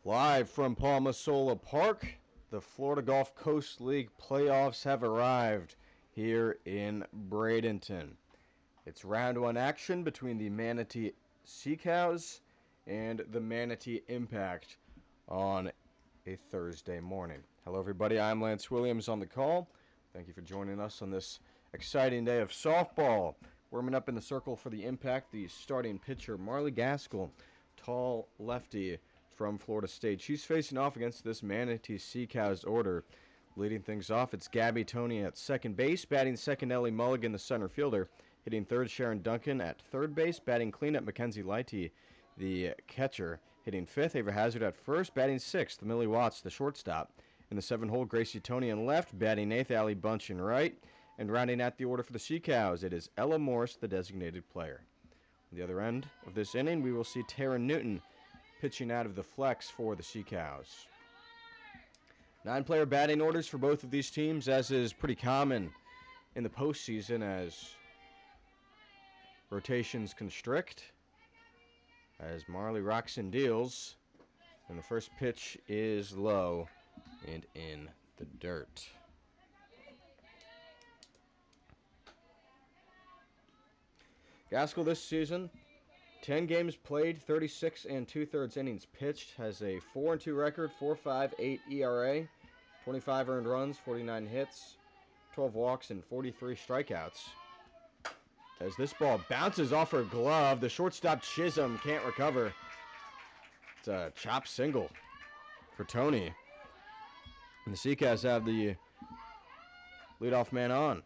Live from Palmasola Park, the Florida Gulf Coast League playoffs have arrived here in Bradenton. It's round one action between the Manatee Sea Cows and the Manatee Impact on a Thursday morning. Hello everybody, I'm Lance Williams on the call. Thank you for joining us on this exciting day of softball. Warming up in the circle for the Impact, the starting pitcher Marley Gaskell, tall lefty from Florida State. She's facing off against this Manatee Sea Cows order. Leading things off, it's Gabby Tony at second base. Batting second, Ellie Mulligan, the center fielder. Hitting third, Sharon Duncan at third base. Batting cleanup, Mackenzie Lighty, the catcher. Hitting fifth, Ava Hazard at first. Batting sixth, Millie Watts, the shortstop. In the seventh hole, Gracie Tony in left. Batting eighth, Allie Bunch in right. And rounding out the order for the Sea Cows, it is Ella Morse, the designated player. On the other end of this inning, we will see Tara Newton pitching out of the flex for the Sea Cows. 9-player batting orders for both of these teams, as is pretty common in the postseason as rotations constrict. As Marley rocks and deals, and the first pitch is low and in the dirt. Gaskell this season, 10 games played, 36 2/3 innings pitched, has a 4-2 record, 4.58 ERA, 25 earned runs, 49 hits, 12 walks, and 43 strikeouts. As this ball bounces off her glove, the shortstop Chisholm can't recover. It's a chop single for Tony. And the Sea Cows have the leadoff man on.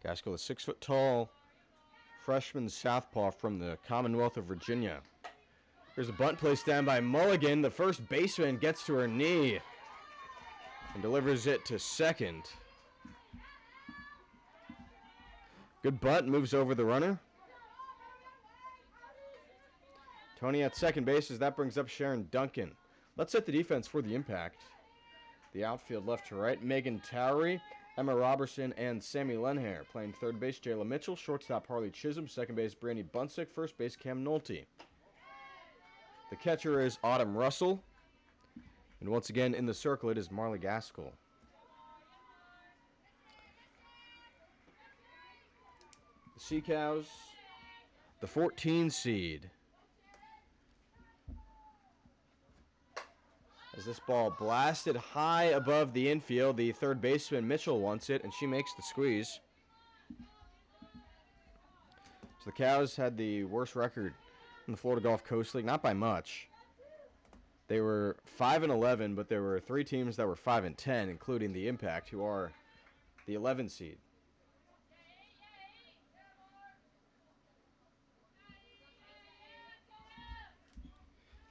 Gaskell is 6 foot tall, freshman southpaw from the Commonwealth of Virginia. Here's a bunt placed down by Mulligan. The first baseman gets to her knee and delivers it to second. Good bunt, moves over the runner. Tony at second base, as that brings up Sharon Duncan. Let's set the defense for the Impact. The outfield left to right, Megan Towery, Emma Robertson, and Sammy Lenhair. Playing third base, Jayla Mitchell. Shortstop, Harley Chisholm. Second base, Brandy Bunsick. First base, Cam Nolte. The catcher is Autumn Russell. And once again, in the circle, it is Marley Gaskell. The Sea Cows, the 14 seed. As this ball blasted high above the infield, the third baseman Mitchell wants it, and she makes the squeeze. So the Cows had the worst record in the Florida Gulf Coast League, not by much. They were 5-11, but there were 3 teams that were 5-10, including the Impact, who are the 11 seed.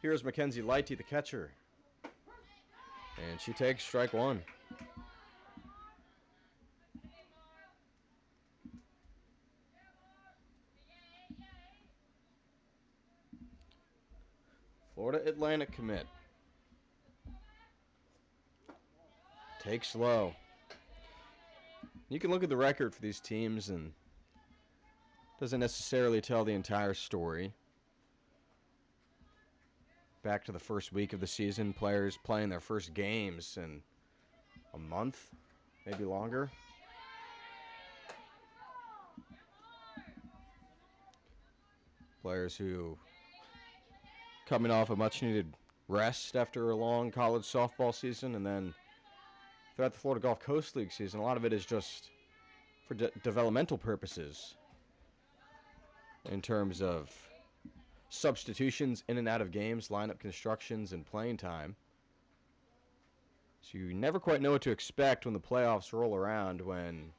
Here's Mackenzie Lighty, the catcher. And she takes strike one. Florida Atlantic commit. Takes low. You can look at the record for these teams and doesn't necessarily tell the entire story. Back to the first week of the season, players playing their first games in a month, maybe longer. Players who coming off a much-needed rest after a long college softball season, and then throughout the Florida Gulf Coast League season, a lot of it is just for developmental purposes in terms of substitutions in and out of games, lineup constructions, and playing time. So you never quite know what to expect when the playoffs roll around, when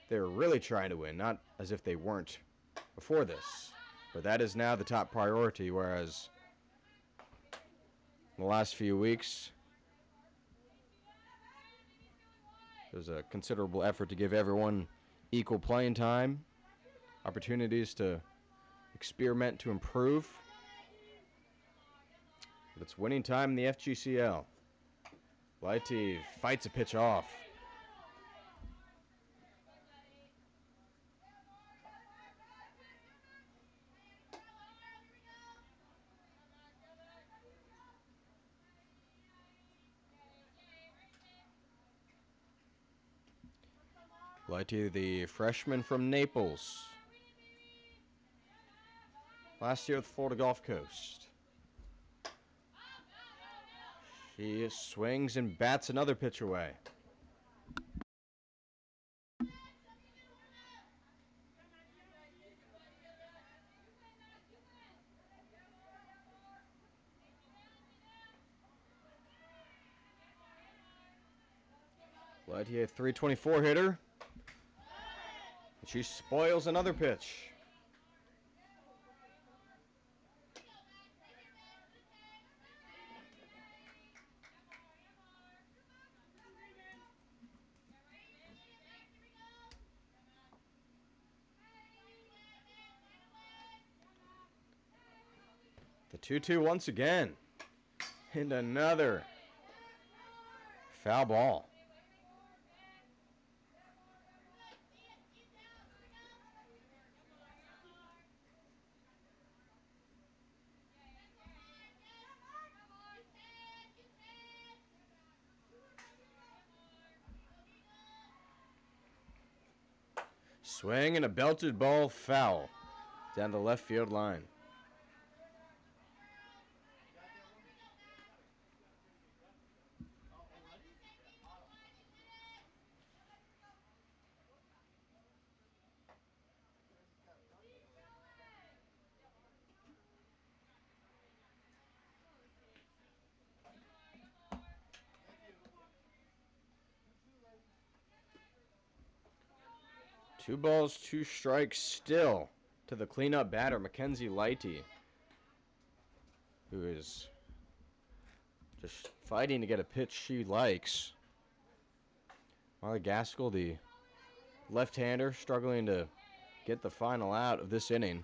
they're really trying to win, not as if they weren't before this. But that is now the top priority, whereas in the last few weeks, there's a considerable effort to give everyone equal playing time, opportunities to experiment to improve. But it's winning time in the FGCL. Lighty fights a pitch off. Lighty, the freshman from Naples. Last year with Florida Gulf Coast. She swings and bats another pitch away. Lighty, a 324 hitter. She spoils another pitch. The 2-2 once again. And another foul ball. Swing and a belted ball foul down the left field line. Two balls, two strikes still to the cleanup batter, Mackenzie Lighty, who is just fighting to get a pitch she likes. Marley Gaskell, the left-hander, struggling to get the final out of this inning.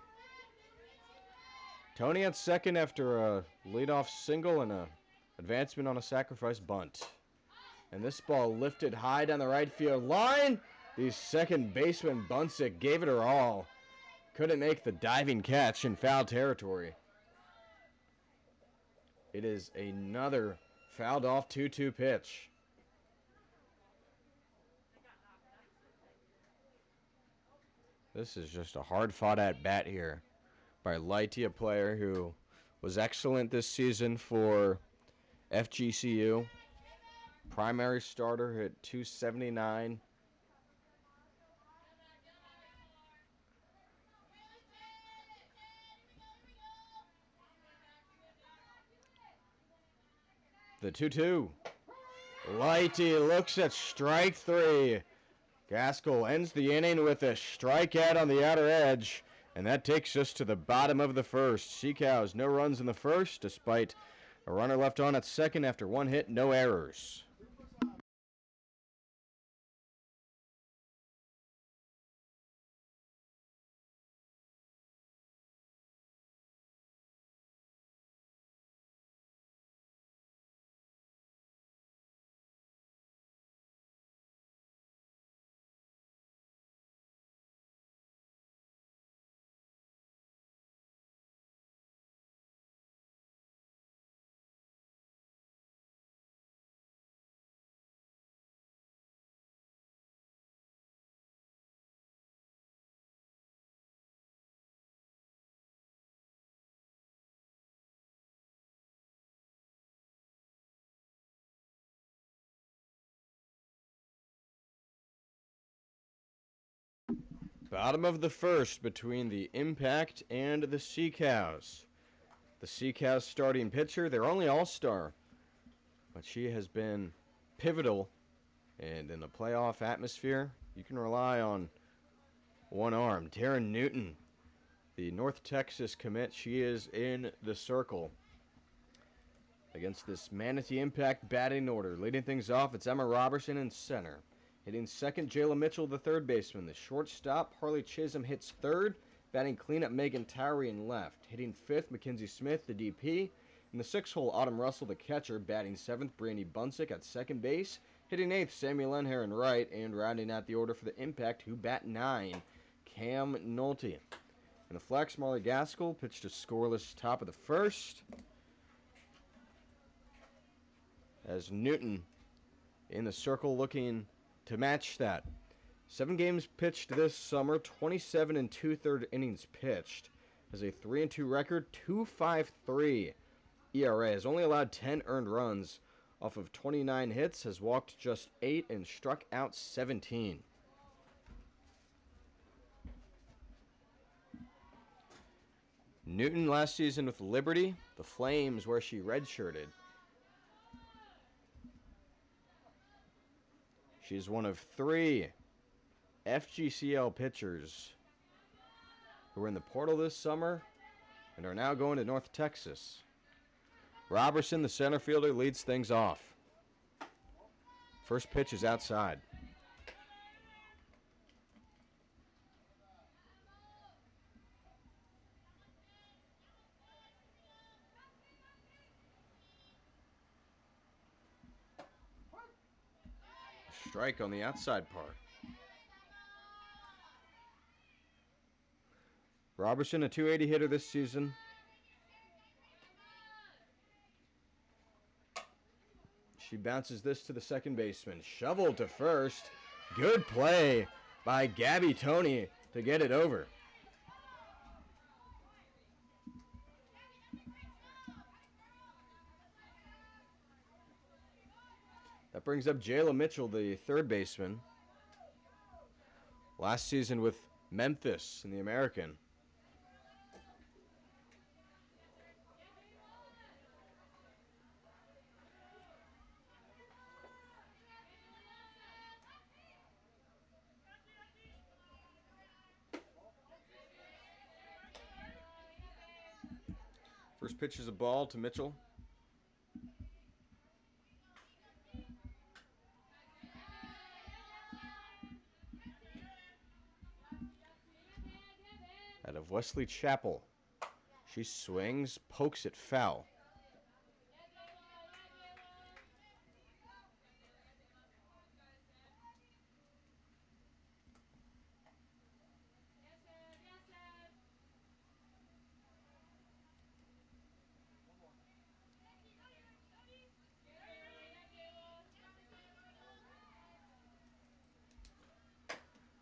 Tony at second after a leadoff single and a advancement on a sacrifice bunt. And this ball lifted high down the right field line. The second baseman Bunsick gave it her all. Couldn't make the diving catch in foul territory. It is another fouled off 2-2 pitch. This is just a hard fought at bat here by Lighty, a player who was excellent this season for FGCU. Primary starter hit .279. The 2-2. Lighty looks at strike three. Gaskell ends the inning with a strikeout on the outer edge, and that takes us to the bottom of the first. Sea Cows, no runs in the first, despite a runner left on at second after one hit, no errors. Bottom of the first between the Impact and the Sea Cows. The Sea Cows starting pitcher, their only all-star, but she has been pivotal, and in the playoff atmosphere, you can rely on one arm. Taryn Newton, the North Texas commit, she is in the circle against this Manatee Impact batting order. Leading things off, it's Emma Robertson in center. Hitting second, Jayla Mitchell, the third baseman. The shortstop, Harley Chisholm, hits third. Batting cleanup, Megan Towery in left. Hitting fifth, Mackenzie Smith, the DP. In the sixth hole, Autumn Russell, the catcher. Batting seventh, Brandy Bunsick at second base. Hitting eighth, Samuel Lenher in right. And rounding out the order for the Impact, who bat nine, Cam Nolte. In the flex, Marley Gaskell pitched a scoreless top of the first, as Newton in the circle looking to match that. 7 games pitched this summer, 27 and 2/3 innings pitched. Has a 3-2 record, 2.53 ERA. Has only allowed 10 earned runs off of 29 hits. Has walked just 8 and struck out 17. Newton last season with Liberty, the Flames, where she redshirted. She's one of 3 FGCL pitchers who were in the portal this summer and are now going to North Texas. Robertson, the center fielder, leads things off. First pitch is outside. Strike on the outside part. Robertson, a .280 hitter this season. She bounces this to the second baseman. Shovel to first. Good play by Gabby Tony to get it over. That brings up Jayla Mitchell, the third baseman. Last season with Memphis in the American. First pitch is a ball to Mitchell. Out of Wesley Chapel. She swings, pokes it foul.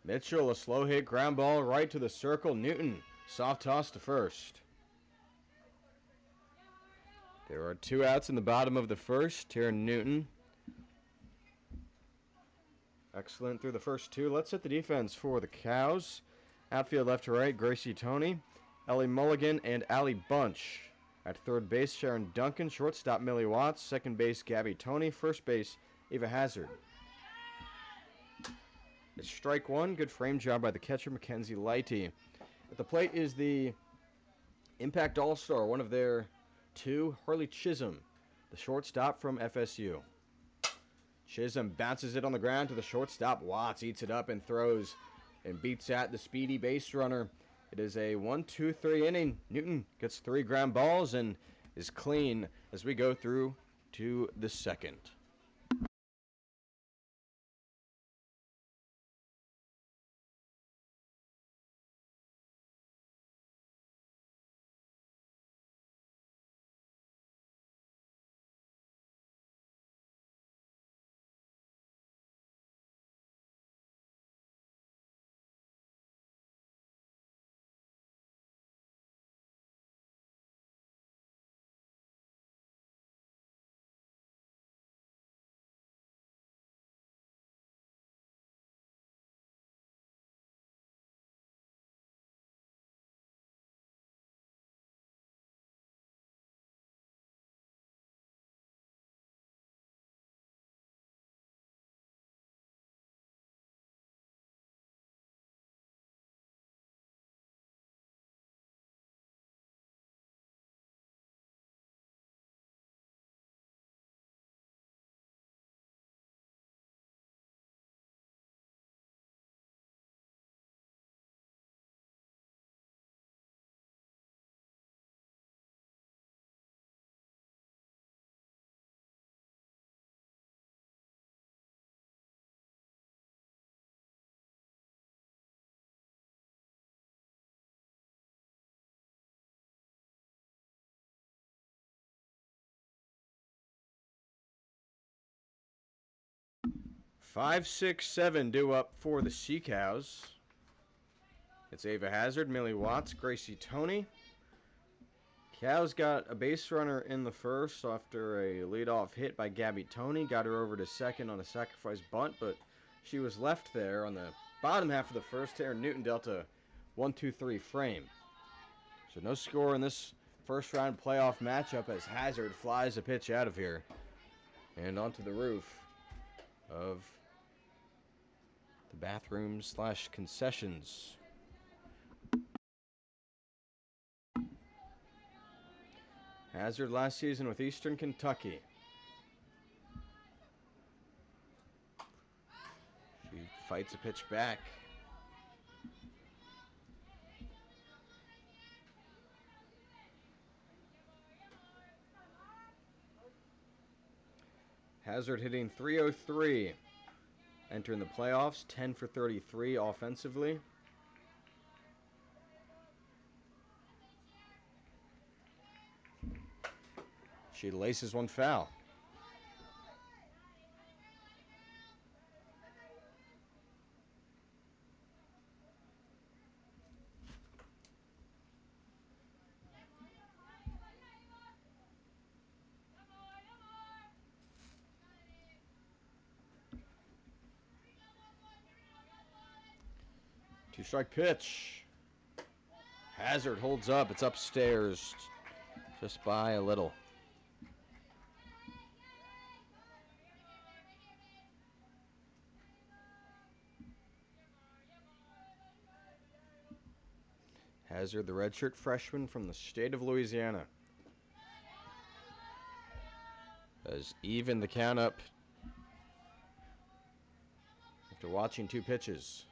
Mitchell, a slow hit ground ball right to the circle. Newton, soft toss to first. There are 2 outs in the bottom of the first. Taryn Newton. Excellent through the first 2. Let's hit the defense for the Cows. Outfield left to right, Gracie Tony, Ellie Mulligan, and Allie Bunch. At third base, Sharon Duncan. Shortstop, Millie Watts. Second base, Gabby Tony. First base, Eva Hazard. It's strike 1. Good frame job by the catcher, Mackenzie Lighty. At the plate is the Impact All-Star, one of their 2, Harley Chisholm, the shortstop from FSU. Chisholm bounces it on the ground to the shortstop. Watts eats it up and throws and beats out the speedy base runner. It is a 1-2-3 inning. Newton gets 3 ground balls and is clean as we go through to the second. 5, 6, 7 due up for the Sea Cows. It's Ava Hazard, Millie Watts, Gracie Tony. Cows got a base runner in the first after a leadoff hit by Gabby Tony. Got her over to second on a sacrifice bunt, but she was left there on the bottom half of the first. Aaron Newton dealt a 1-2-3 frame. So no score in this first round playoff matchup as Hazard flies a pitch out of here and onto the roof of the bathroom/concessions. Hazard last season with Eastern Kentucky. She fights a pitch back. Hazard hitting .303. Entering the playoffs, 10 for 33 offensively. She laces one foul. Two-strike pitch. Hazard holds up. It's upstairs just by a little. Hazard, the redshirt freshman from the state of Louisiana, has evened the count up after watching two pitches.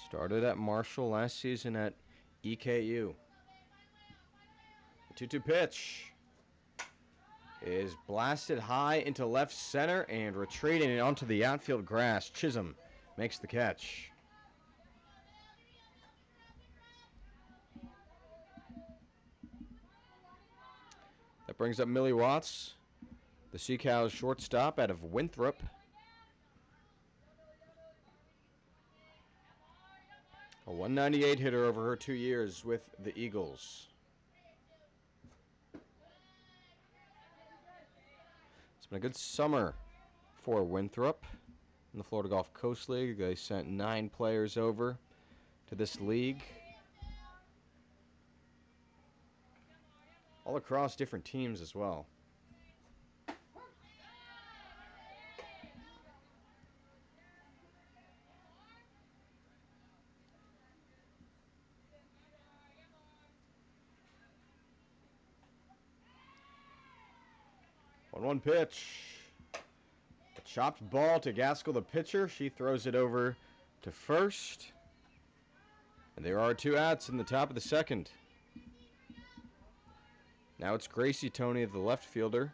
Started at Marshall, last season at EKU. The 2-2 pitch is blasted high into left center and retreating onto the outfield grass. Chisholm makes the catch. That brings up Millie Watts, the Sea Cows shortstop out of Winthrop. A .198 hitter over her 2 years with the Eagles. It's been a good summer for Winthrop in the Florida Gulf Coast League. They sent 9 players over to this league, all across different teams as well. One pitch. A chopped ball to Gaskell, the pitcher. She throws it over to first. And there are 2 outs in the top of the second. Now it's Gracie Tony, the left fielder,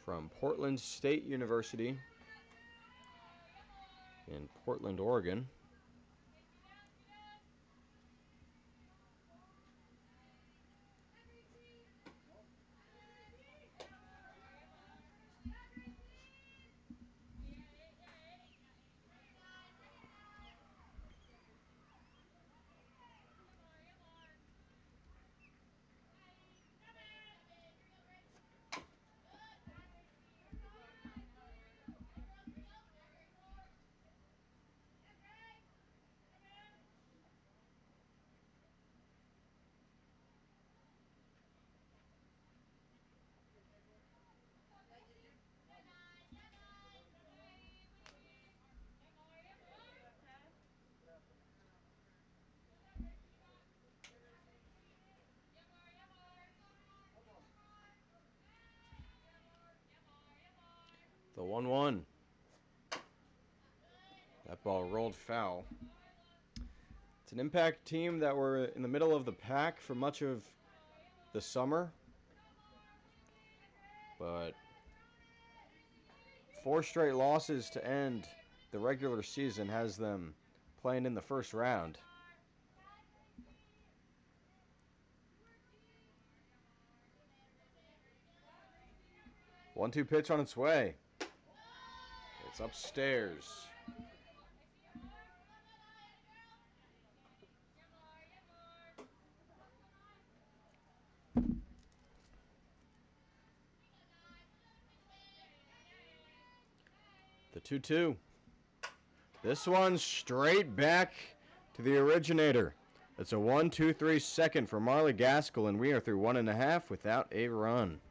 from Portland State University in Portland, Oregon. The 1-1. That ball rolled foul. It's an Impact team that were in the middle of the pack for much of the summer, but 4 straight losses to end the regular season has them playing in the first round. 1-2 pitch on its way. It's upstairs. The 2-2. This one's straight back to the originator. It's a 1-2-3 second for Marley Gaskell, and we are through 1.5 without a run.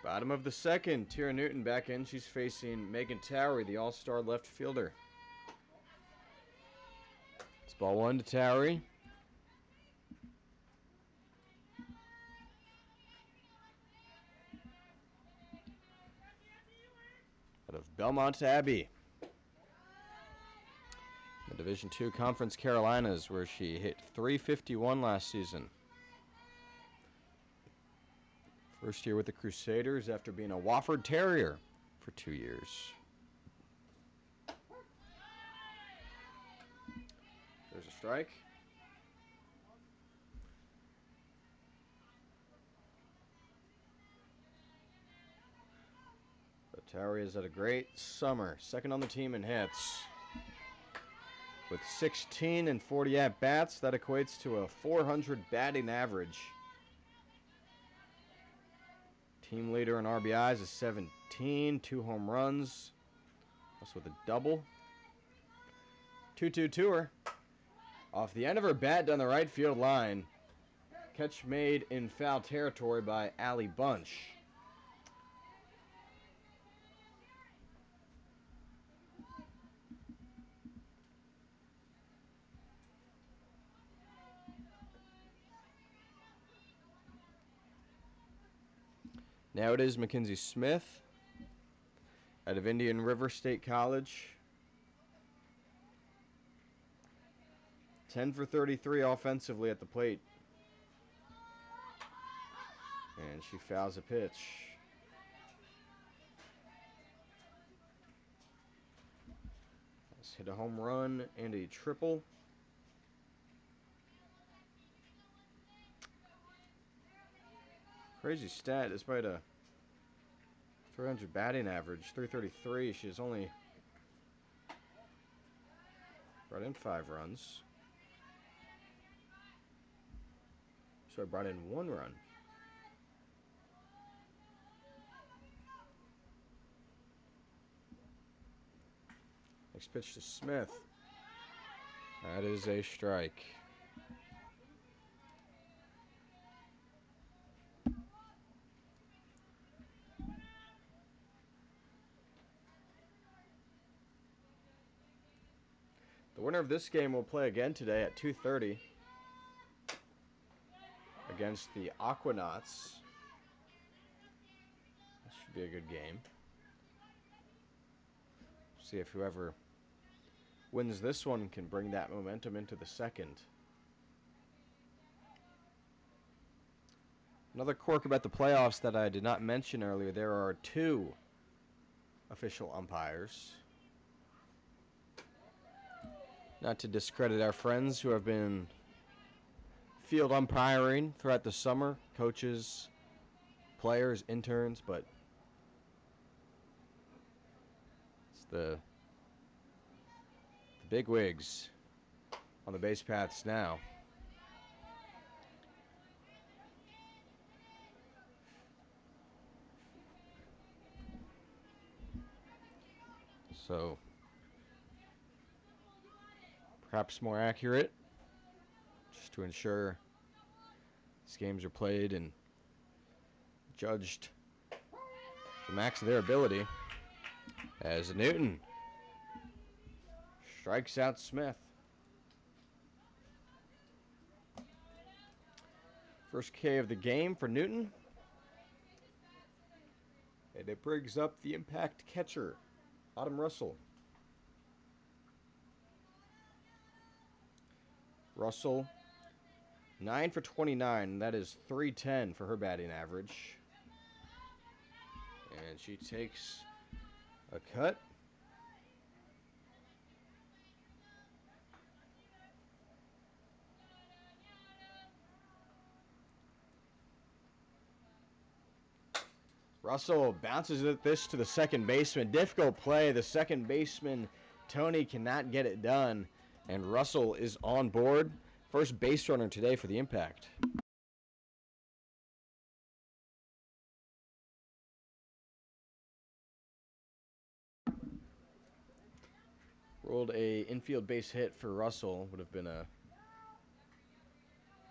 Bottom of the second, Tira Newton back in. She's facing Megan Towery, the all-star left fielder. It's ball 1 to Towery. Out of Belmont Abbey. The Division II Conference Carolinas, where she hit .351 last season. First year with the Crusaders after being a Wofford Terrier for 2 years. There's a strike. The Terrier has had a great summer. Second on the team in hits. With 16 and 40 at-bats, that equates to a .400 batting average. Team leader in RBIs is 17, 2 home runs, plus with a double. 2-2 to her. Off the end of her bat down the right field line. Catch made in foul territory by Allie Bunch. Now it is Mackenzie Smith out of Indian River State College. 10 for 33 offensively at the plate. And she fouls a pitch. Let's hit a home run and a triple. Crazy stat, despite a 300 batting average, 333, she's only brought in 5 runs. So I brought in 1 run. Next pitch to Smith. That is a strike. The winner of this game will play again today at 2:30 against the Aquanauts. be a good game. See if whoever wins this one can bring that momentum into the second. Another quirk about the playoffs that I did not mention earlier, there are 2 official umpires. Not to discredit our friends who have been field umpiring throughout the summer, coaches, players, interns, but it's the big wigs on the base paths now. So perhaps more accurate, just to ensure these games are played and judged to the max of their ability, as Newton strikes out Smith. First K of the game for Newton. And it brings up the impact catcher, Autumn Russell. Russell, 9 for 29. That is .310 for her batting average. And she takes a cut. Russell bounces this to the second baseman. Difficult play. The second baseman, Tony, cannot get it done. And Russell is on board. First base runner today for the Impact. Rolled a infield base hit for Russell. Would have been a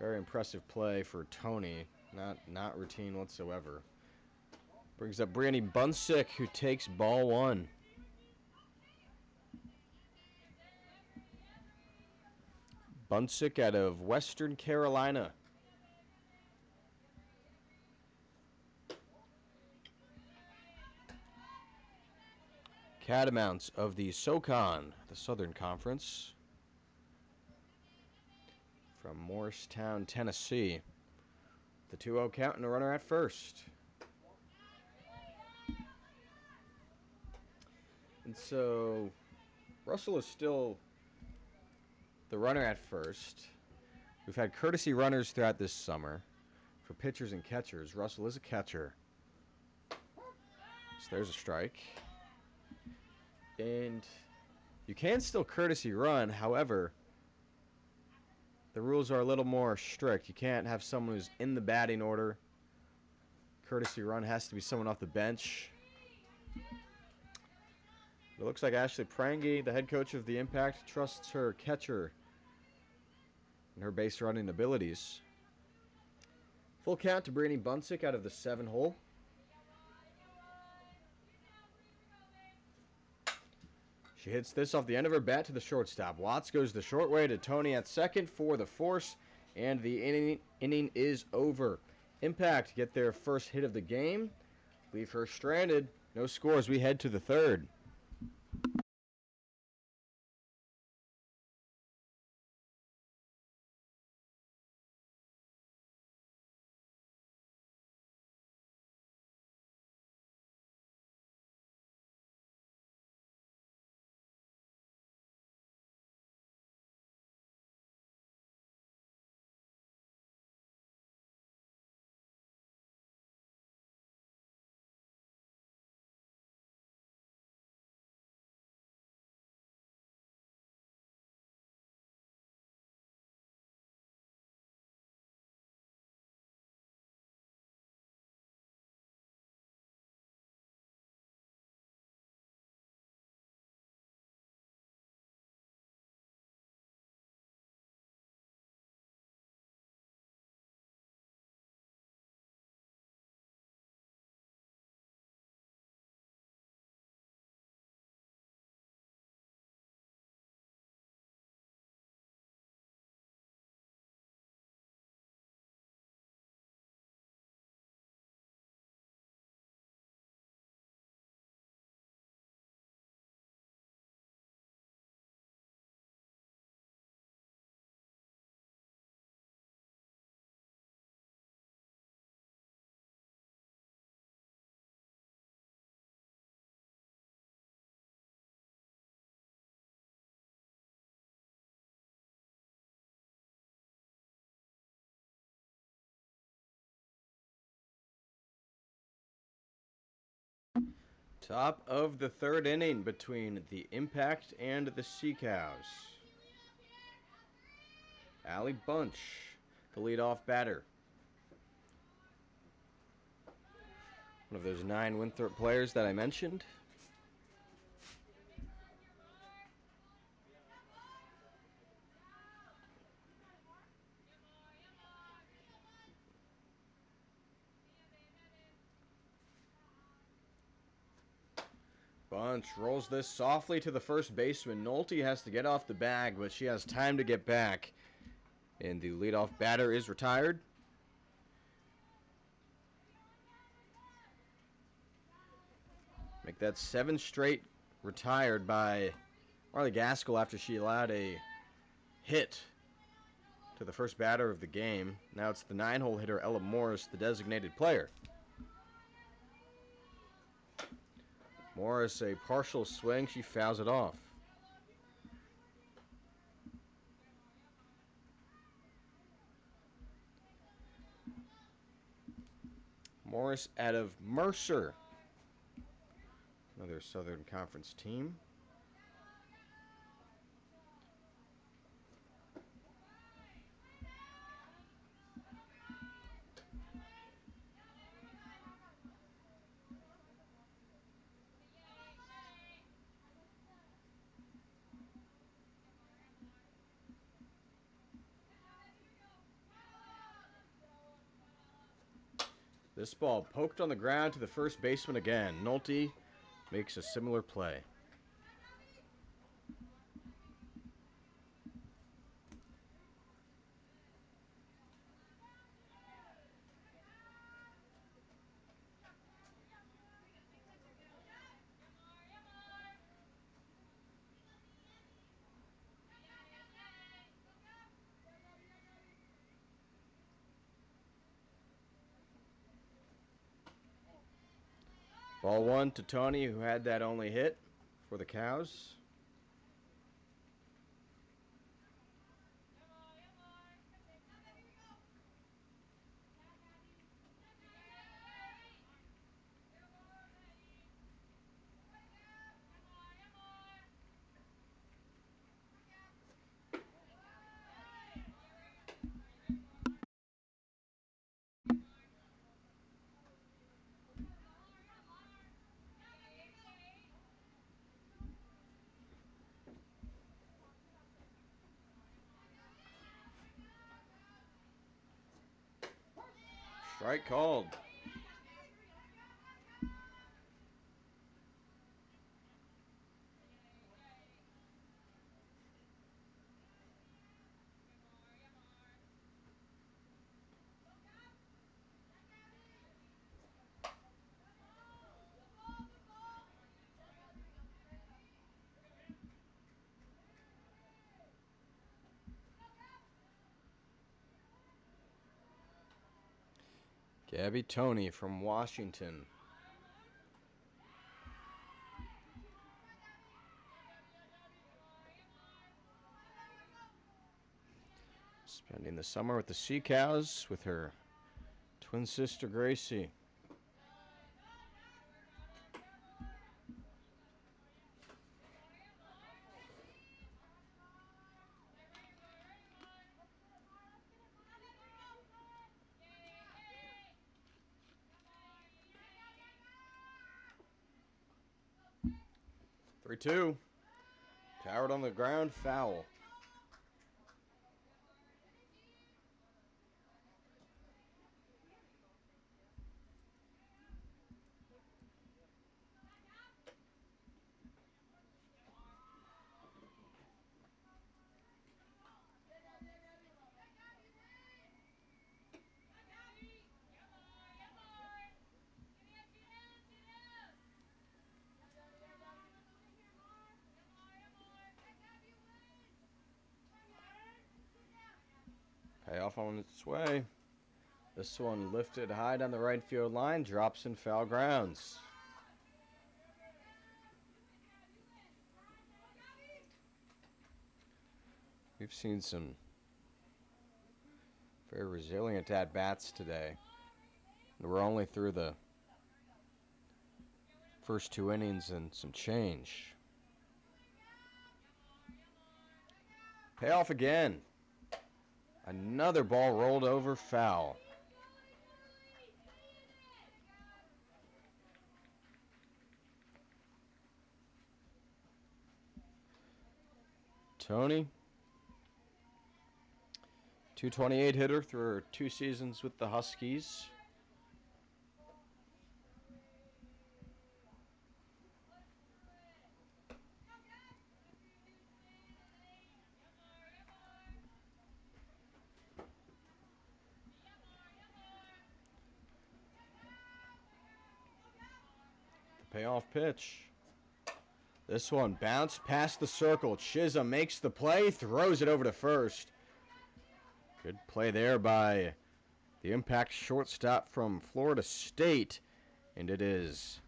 very impressive play for Tony. Not routine whatsoever. Brings up Brianny Bunsick, who takes ball 1. Bunsick out of Western Carolina. Catamounts of the SoCon, the Southern Conference. From Morristown, Tennessee. The 2-0 count and a runner at first. And so Russell is still the runner at first. We've had courtesy runners throughout this summer for pitchers and catchers. Russell is a catcher. So there's a strike. And you can still courtesy run, however, the rules are a little more strict. You can't have someone who's in the batting order. Courtesy run has to be someone off the bench. It looks like Ashley Prange, the head coach of the Impact, trusts her catcher and her base running abilities. Full count to Brianny Bunsick out of the 7-hole. She hits this off the end of her bat to the shortstop. Watts goes the short way to Tony at second for the force, and the inning is over. Impact get their first hit of the game. Leave her stranded. No scores. We head to the third. Top of the third inning between the Impact and the Sea Cows. Allie Bunch, the leadoff batter. One of those 9 Winthrop players that I mentioned. Bunch rolls this softly to the first baseman. Nolte has to get off the bag, but she has time to get back. And the leadoff batter is retired. Make that 7 straight retired by Marley Gaskell after she allowed a hit to the first batter of the game. Now it's the 9-hole hitter, Ella Morris, the designated player. Morris, a partial swing. She fouls it off. Morris out of Mercer, another Southern Conference team. This ball poked on the ground to the first baseman again. Nolte makes a similar play. Ball 1 to Tony, who had that only hit for the Cows. Strike called. Gabby Tony from Washington. Spending the summer with the Sea Cows with her twin sister Gracie. Three, 2. Towered on the ground, foul. Payoff on its way. This one lifted high down the right field line, drops in foul grounds. We've seen some very resilient at-bats today. We're only through the First 2 innings and some change. Payoff again. Another ball rolled over, foul. Tony, 228 hitter through 2 seasons with the Huskies. Payoff pitch. This one bounced past the circle. Chisholm makes the play, throws it over to first. Good play there by the Impact shortstop from Florida State. And it is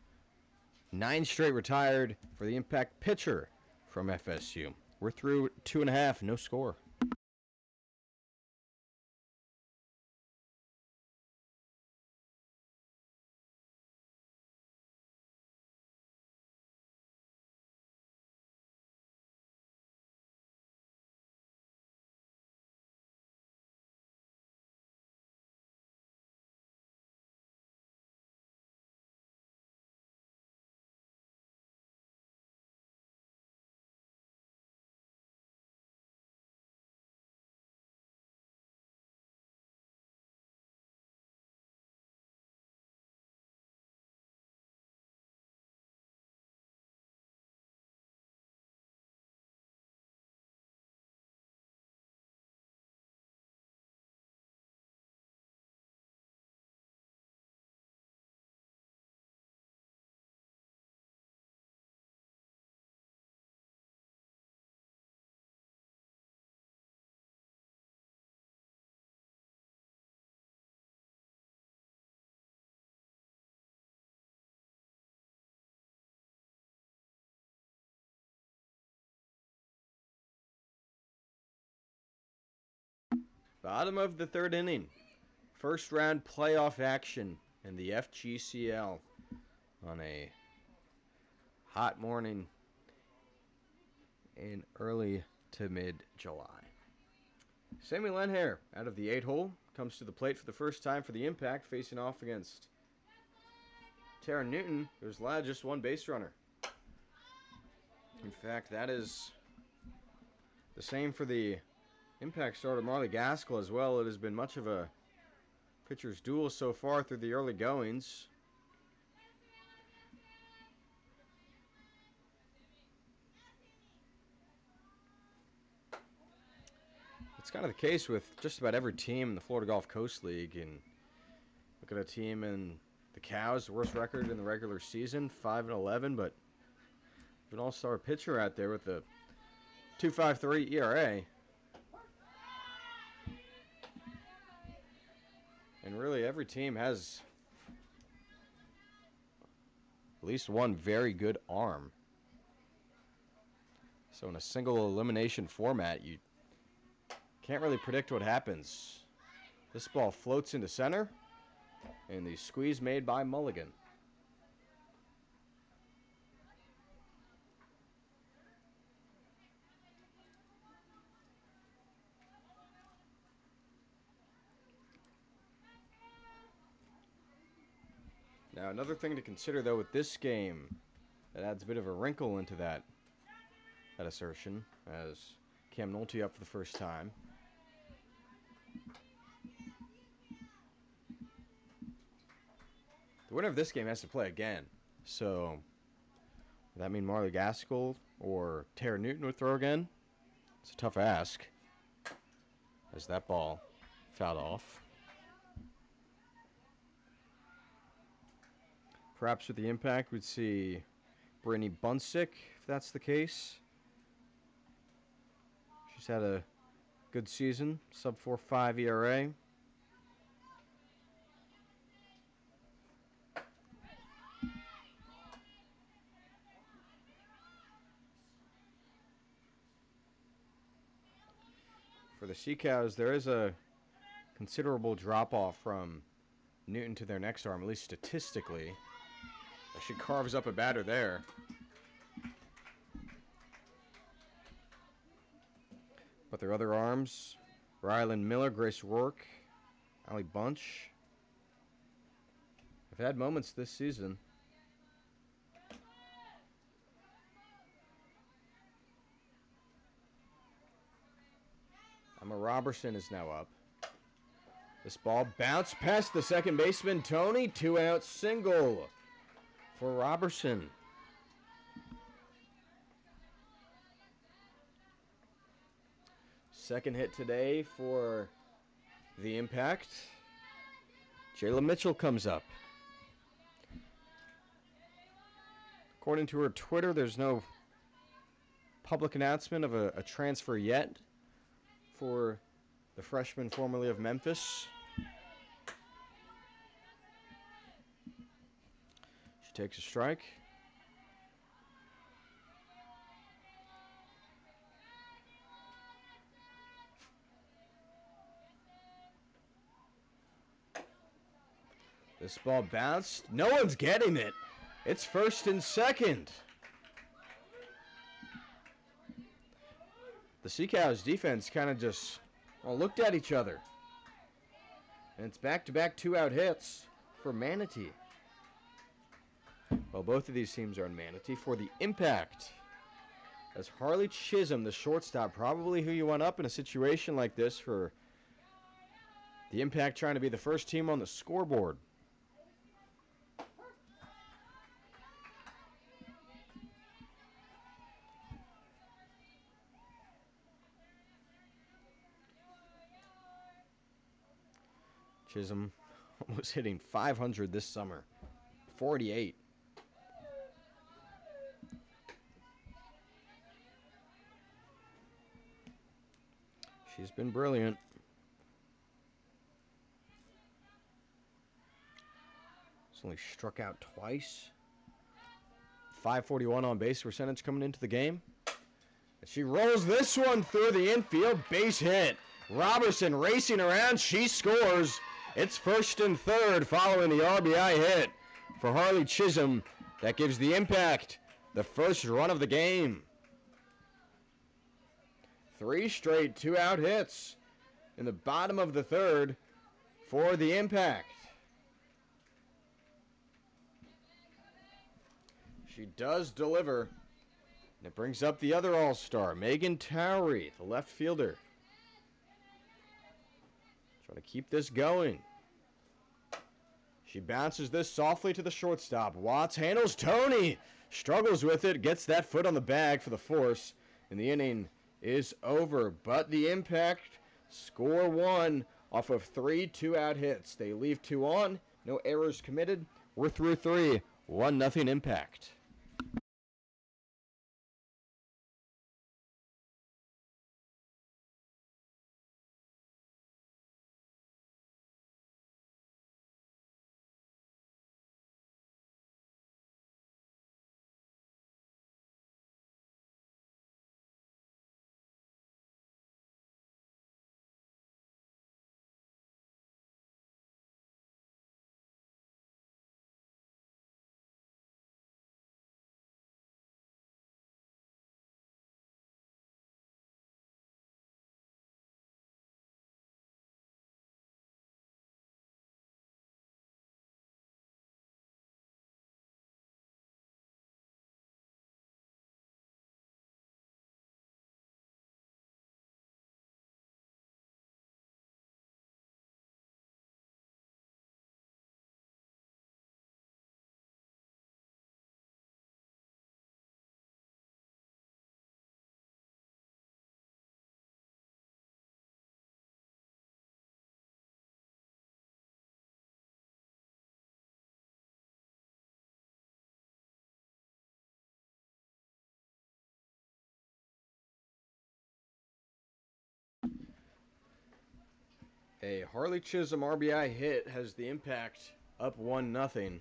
9 straight retired for the Impact pitcher from FSU. We're through 2.5, no score. Bottom of the 3rd inning. First round playoff action in the FGCL on a hot morning in early to mid-July. Sammy Lenhair out of the 8 hole comes to the plate for the first time for the Impact, facing off against Tara Newton, who's allowed just 1 base runner. In fact, that is the same for the Impact starter Marley Gaskell as well. It has been much of a pitcher's duel so far through the early goings. It's kind of the case with just about every team in the Florida Gulf Coast League. And look at a team in the Cows, the worst record in the regular season, 5-11, but an all-star pitcher out there with a 2.53 ERA. And really, every team has at least one very good arm. So in a single elimination format, you can't really predict what happens. This ball floats into center, and the squeeze made by Mulligan. Now, another thing to consider, though, with this game that adds a bit of a wrinkle into that assertion, as Cam Nolte up for the first time. The winner of this game has to play again. So, does that mean Marley Gaskell or Tara Newton would throw again? It's a tough ask, as that ball fouled off. Perhaps with the Impact, we'd see Brittany Bunsick, if that's the case. She's had a good season, sub 4.5 ERA. For the Sea Cows, there is a considerable drop-off from Newton to their next arm, at least statistically. She carves up a batter there. But their other arms, Ryland Miller, Grace Rourke, Allie Bunch, have had moments this season. Emma Robertson is now up. This ball bounced past the second baseman, Tony. 2-out single for Robertson. Second hit today for the Impact. Jayla Mitchell comes up. According to her Twitter, there's no public announcement of a transfer yet for the freshman formerly of Memphis. She takes a strike. This ball bounced. No one's getting it. It's first and second. The Sea Cows defense kind of just looked at each other. And it's back-to-back 2-out hits for Manatee. Well, both of these teams are in Manatee for the Impact. As Harley Chisholm, the shortstop, probably who you want up in a situation like this for the Impact trying to be the first team on the scoreboard. Chisholm was hitting .500 this summer. 48. She's been brilliant. She's only struck out twice. .541 on base percentage coming into the game. And she rolls this one through the infield. Base hit. Robertson racing around. She scores. It's first and third following the RBI hit for Harley Chisholm. That gives the Impact the first run of the game. 3 straight 2-out hits in the bottom of the third for the Impact. She does deliver. And it brings up the other All-Star, Megan Towery, the left fielder. Trying to keep this going. She bounces this softly to the shortstop. Watts handles Tony. Struggles with it. Gets that foot on the bag for the force. And the inning is over. But the Impact score 1 off of 3 2-out hits. They leave 2 on. No errors committed. We're through 3. 1-0 Impact. A Harley Chisholm RBI hit has the Impact up 1-0.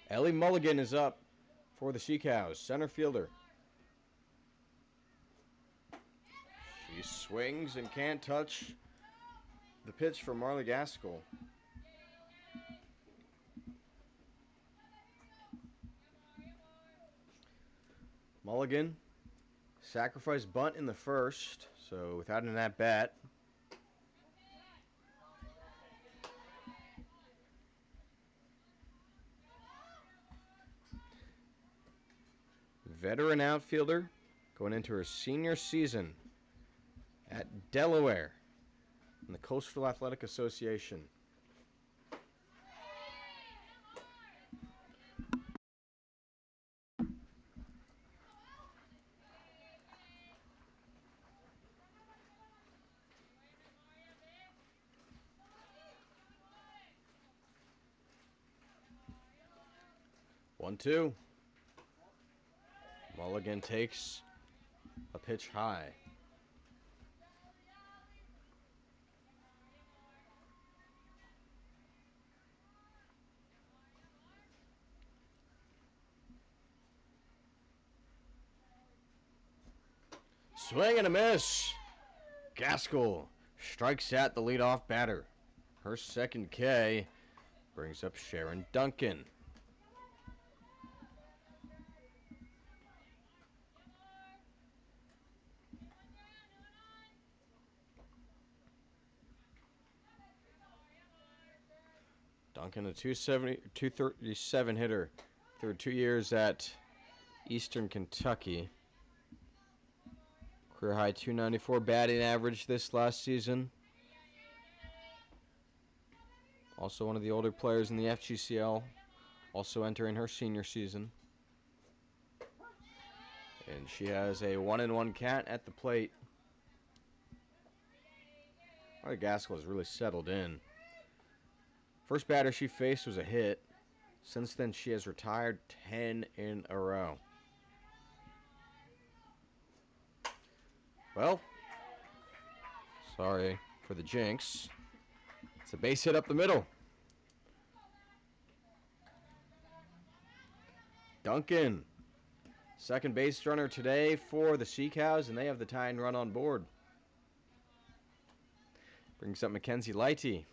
Ellie Mulligan is up for the Sea Cows, center fielder. She swings and can't touch the pitch from Marley Gaskell. Mulligan. Sacrifice bunt in the first, so without an at-bat. Veteran outfielder going into her senior season at Delaware in the Coastal Athletic Association. One, two. Mulligan takes a pitch high. Swing and a miss. Gaskell strikes at the leadoff batter. Her second K brings up Sharon Duncan. Duncan, a 237 hitter through 2 years at Eastern Kentucky. Career high 294 batting average this last season. Also one of the older players in the FGCL. Also entering her senior season. And she has a 1-1 count at the plate. Gaskell has really settled in. First batter she faced was a hit. Since then, she has retired 10 in a row. Well, sorry for the jinx. It's a base hit up the middle. Duncan, second base runner today for the Sea Cows, and they have the tying run on board. Brings up Mackenzie Lighty.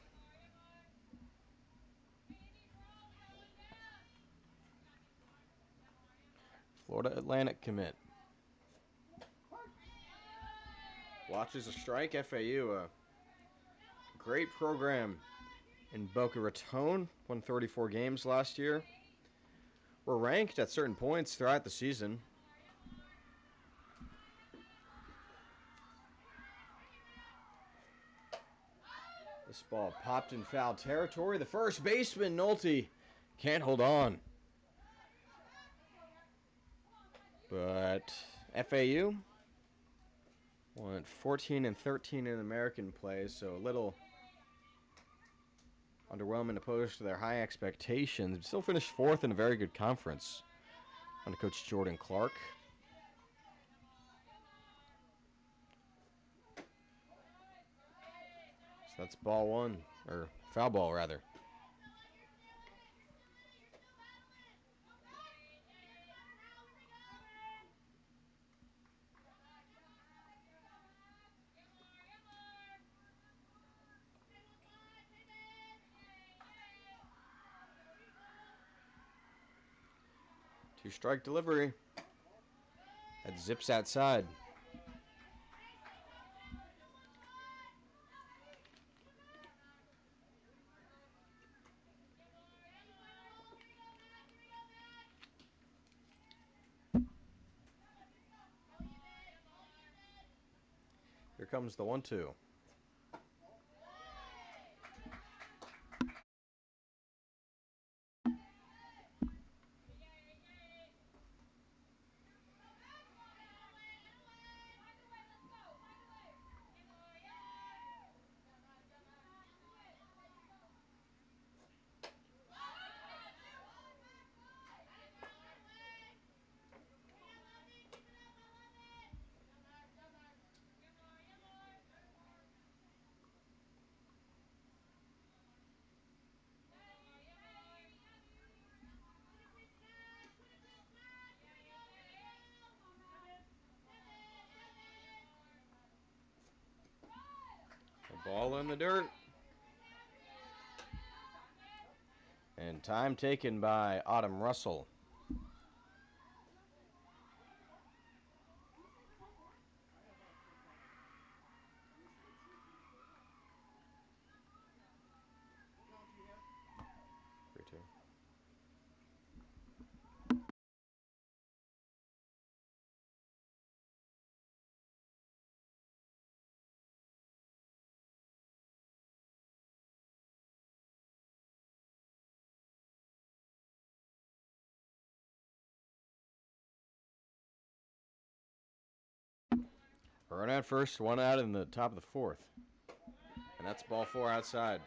Florida Atlantic commit. Watches a strike. FAU, a great program in Boca Raton. Won 34 games last year. Were ranked at certain points throughout the season. This ball popped in foul territory. The first baseman, Nolte, can't hold on. But FAU went 14-13 in American plays, so a little underwhelming opposed to their high expectations. Still finished fourth in a very good conference under Coach Jordan Clark. So that's ball one, or foul ball rather. Two-strike delivery. That zips outside. Here comes the 1-2. Ball in the dirt. And time taken by Autumn Russell. Run at first, 1 out in the top of the 4th. And that's ball 4 outside.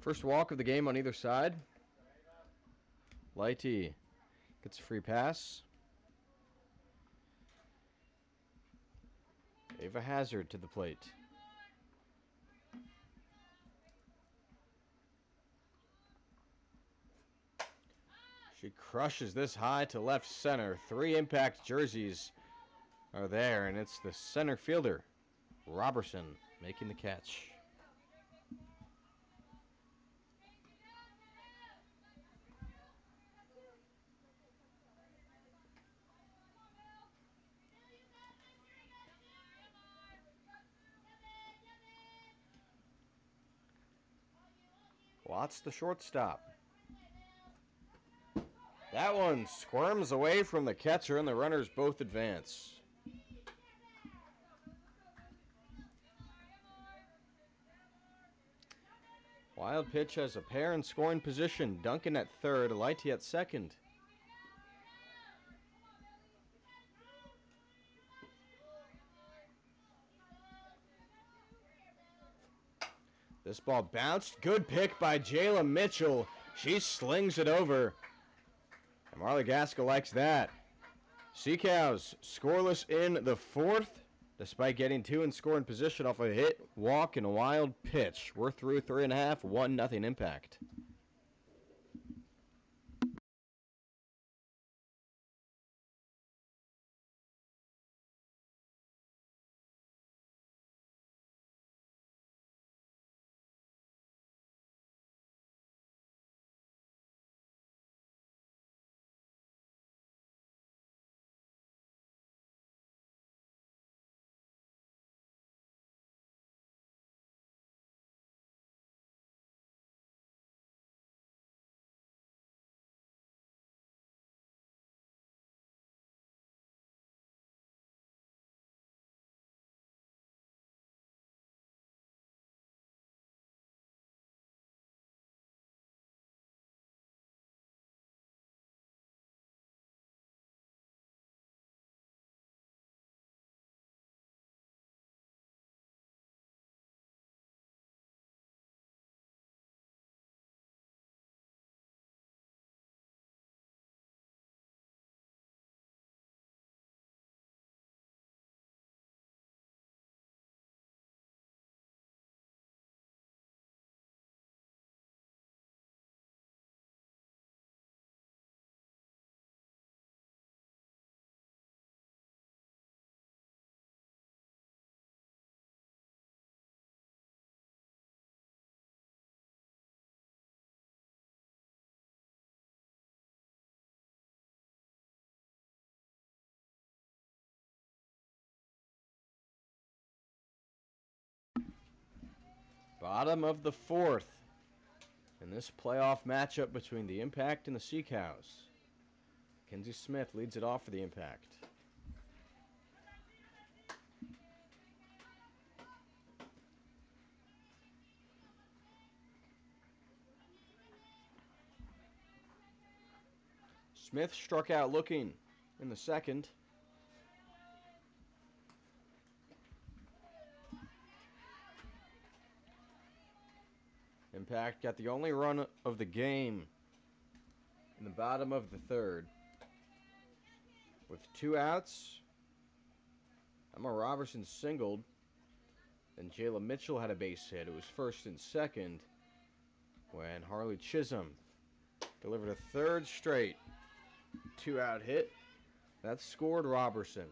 First walk of the game on either side. Lighty gets a free pass. Ava Hazard to the plate. She crushes this high to left center. 3 impact jerseys are there, and it's the center fielder, Robertson, making the catch. Watts, the shortstop. That one squirms away from the catcher, and the runners both advance. Wild pitch has a pair in scoring position. Duncan at third, Lighty at second. This ball bounced. Good pick by Jayla Mitchell. She slings it over. And Marley Gaskell likes that. Sea Cows scoreless in the 4th, despite getting 2 in scoring position off a hit, walk, and a wild pitch. We're through 3.5, 1-0 impact. Bottom of the 4th. In this playoff matchup between the Impact and the Sea Cows. Kenzie Smith leads it off for the Impact. Smith struck out looking in the 2nd. Impact got the only run of the game in the bottom of the 3rd. With 2 outs, Emma Robertson singled. Then Jayla Mitchell had a base hit. It was 1st and 2nd when Harley Chisholm delivered a 3rd straight 2-out hit. That scored Robertson.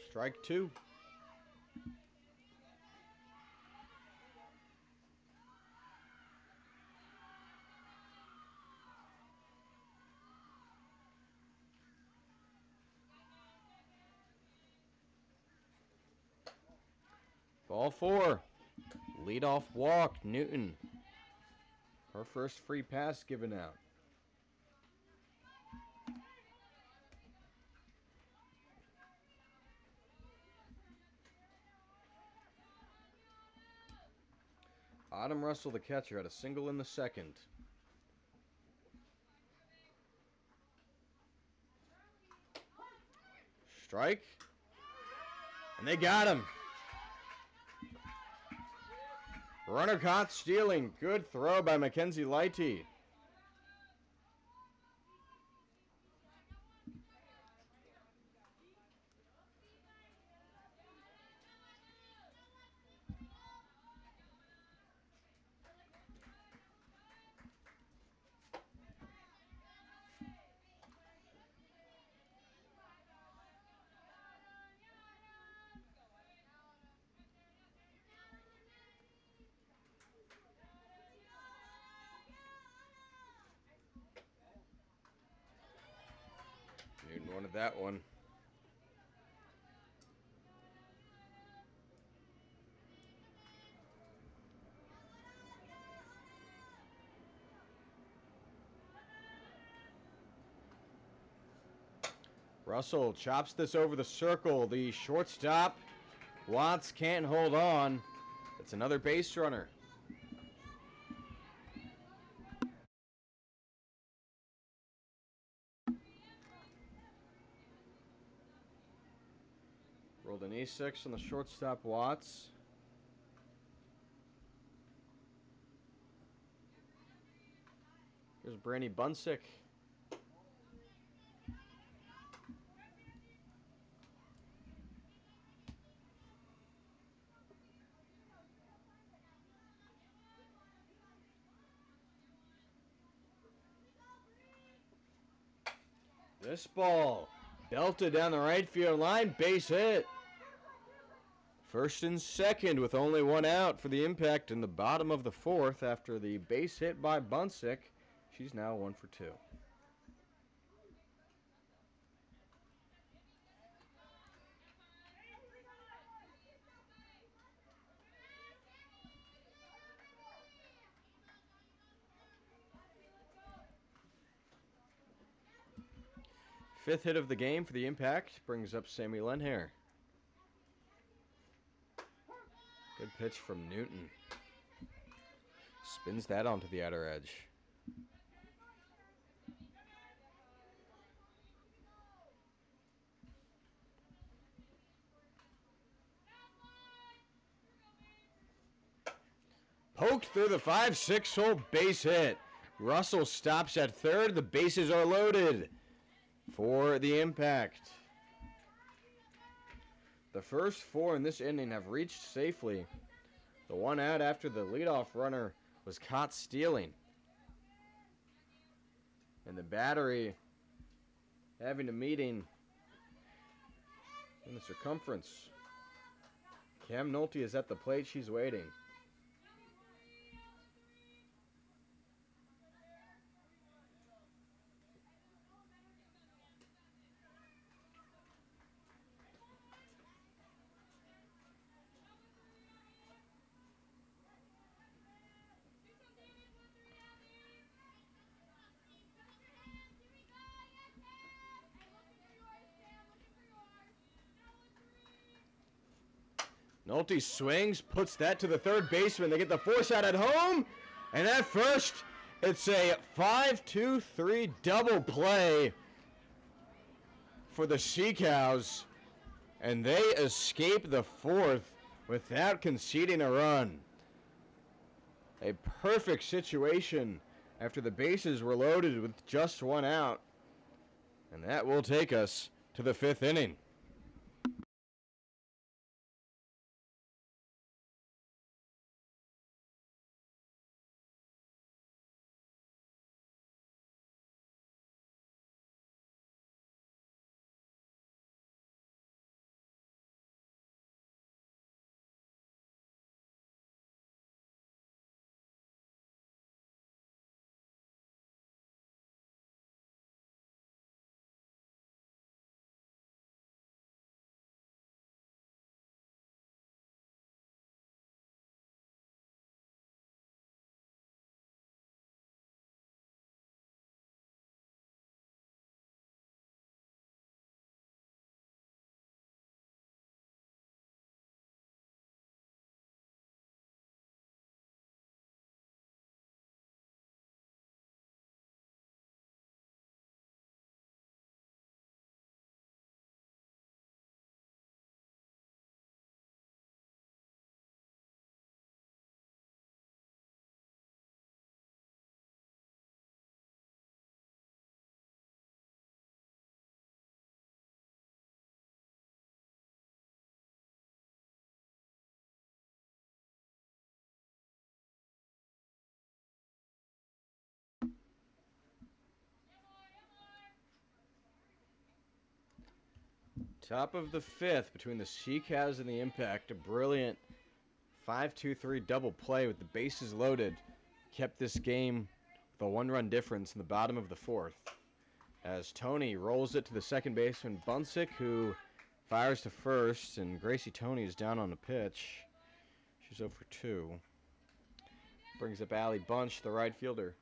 Strike 2. Ball 4. Leadoff walk, Newton. Her first free pass given out. Adam Russell, the catcher, had a single in the second. Strike. And they got him. Runner caught stealing. Good throw by Mackenzie Lighty. Newton wanted that one. Russell chops this over the circle. The shortstop, Watts, can't hold on. It's another base runner. Rolled an E6 on the shortstop, Watts. Here's Brandy Bunsick. This ball belted down the right field line, base hit. First and second with only one out for the Impact in the bottom of the fourth after the base hit by Bunsick. She's now 1 for 2. Fifth hit of the game for the Impact brings up Sammy Lenhair. Good pitch from Newton. Spins that onto the outer edge. Poked through the 5-6 hole, base hit. Russell stops at third. The bases are loaded for the Impact. The first four in this inning have reached safely. The one out after the leadoff runner was caught stealing. And the battery having a meeting in the circumference. Cam Nolte is at the plate. She's waiting. Nolte swings, puts that to the third baseman. They get the force out at home. And at first, it's a 5-2-3 double play for the Sea Cows. And they escape the fourth without conceding a run. A perfect situation after the bases were loaded with just one out. And that will take us to the fifth inning. Top of the fifth between the Sea Cows and the Impact. A brilliant 5-2-3 double play with the bases loaded kept this game with a one-run difference in the bottom of the fourth. As Tony rolls it to the second baseman, Buncic, who fires to first, and Gracie Tony is down on the pitch. She's 0 for 2. Brings up Allie Bunch, the right fielder.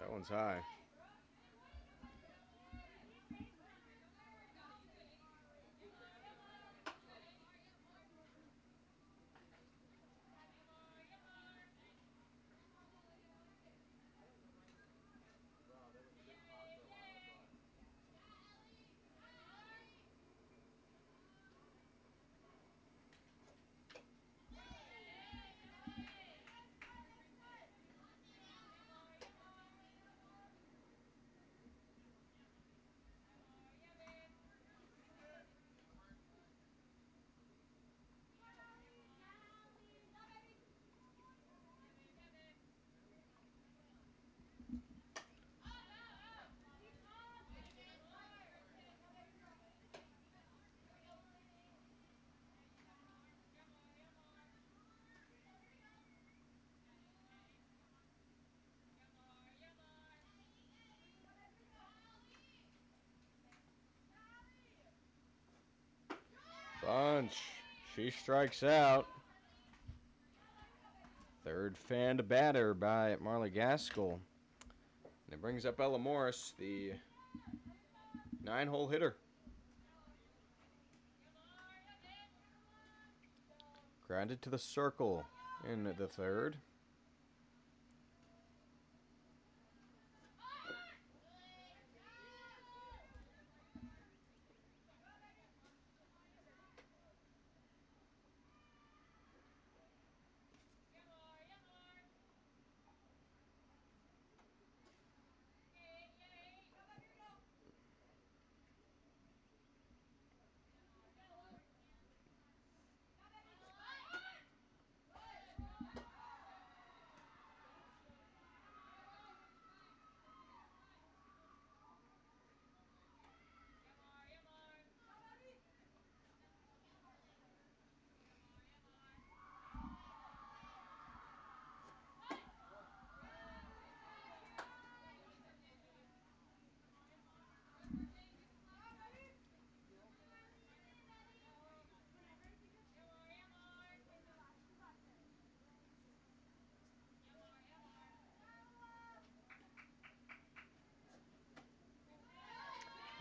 That one's high. Bunch. She strikes out. Third fanned batter by Marley Gaskell. And it brings up Ella Morris, the 9-hole hitter. Grounded to the circle in the third.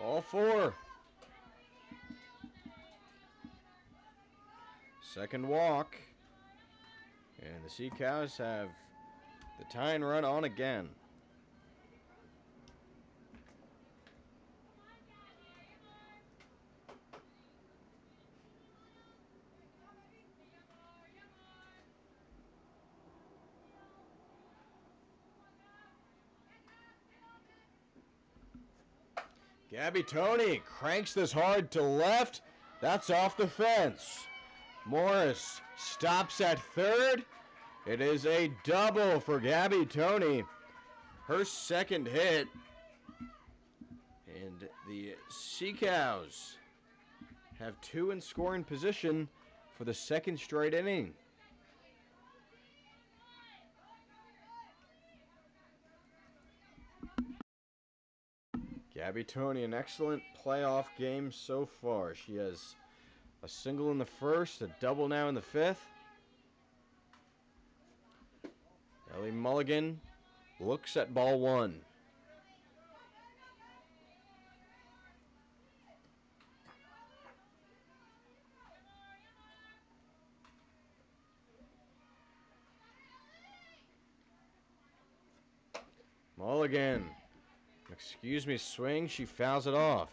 Ball 4. Second walk. And the Sea Cows have the tying run on again. Gabby Tony cranks this hard to left. That's off the fence. Morris stops at third. It is a double for Gabby Tony. Her second hit. And the Sea Cows have 2 in scoring position for the second straight inning. Gabby Tony, an excellent playoff game so far. She has a single in the first, a double now in the fifth. Ellie Mulligan looks at ball 1. Mulligan Excuse me, swing. She fouls it off.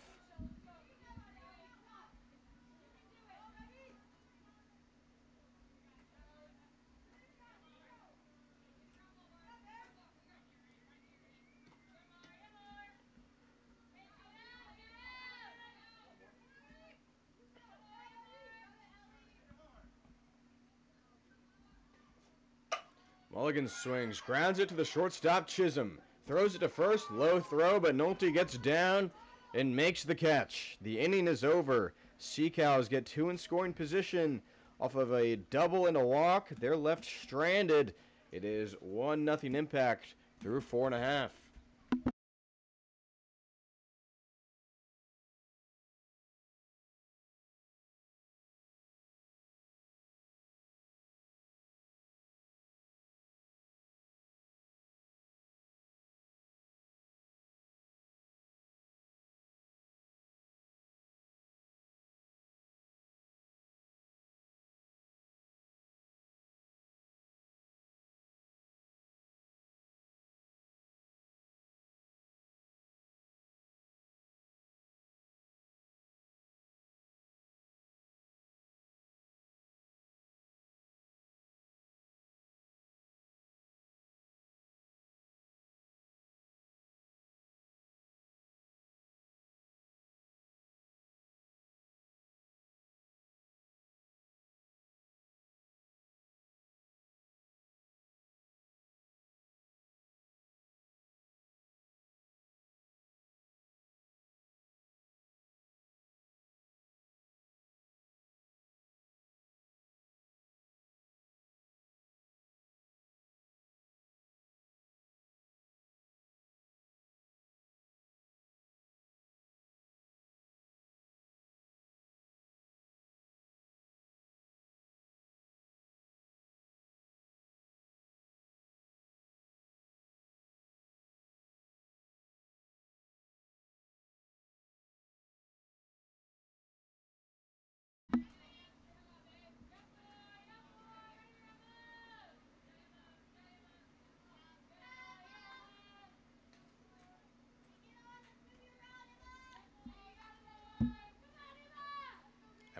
Mulligan swings, grounds it to the shortstop Chisholm. Throws it to first, low throw, but Nolte gets down and makes the catch. The inning is over. Sea Cows get two in scoring position off of a double and a walk. They're left stranded. It is 1-0 Impact through 4.5.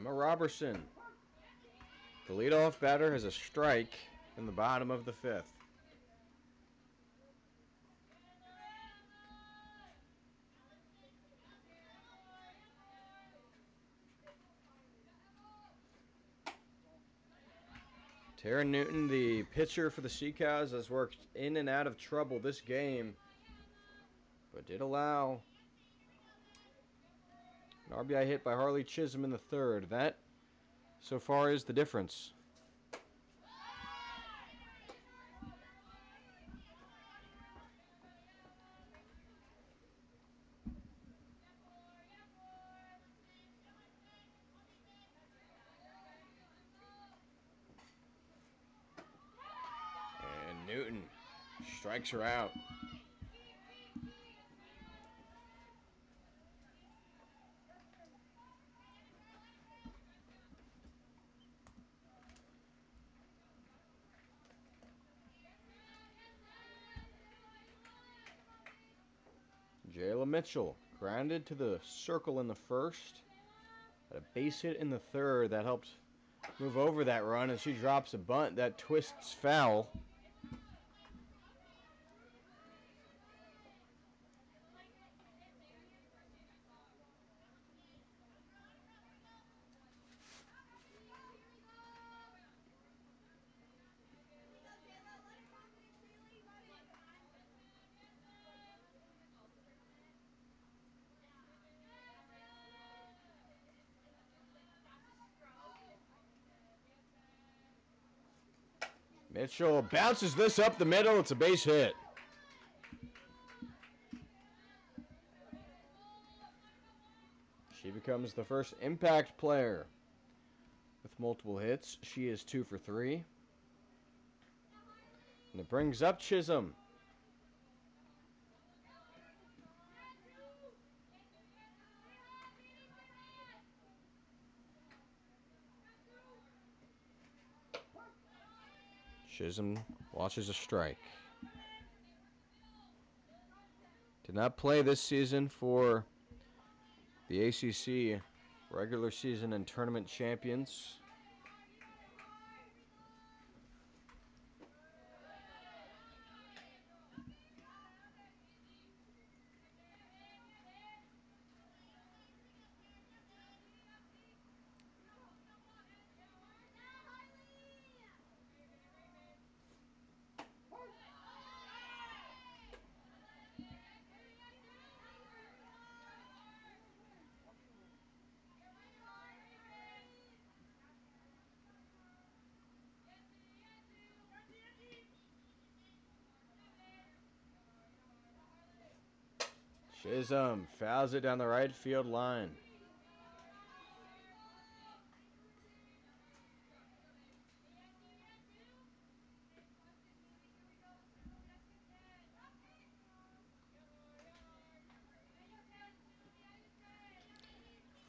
Emma Robertson, the leadoff batter, has a strike in the bottom of the fifth. Tara Newton, the pitcher for the Sea Cows, has worked in and out of trouble this game, but did allow an RBI hit by Harley Chisholm in the third. That, so far, is the difference. And Newton strikes her out. Jayla Mitchell grounded to the circle in the first. Had a base hit in the third that helped move over that run, and she drops a bunt that twists foul. Mitchell bounces this up the middle. It's a base hit. She becomes the first Impact player with multiple hits. She is 2 for 3. And it brings up Chisholm. Chisholm watches a strike. Did not play this season for the ACC regular season and tournament champions. Chisholm fouls it down the right field line.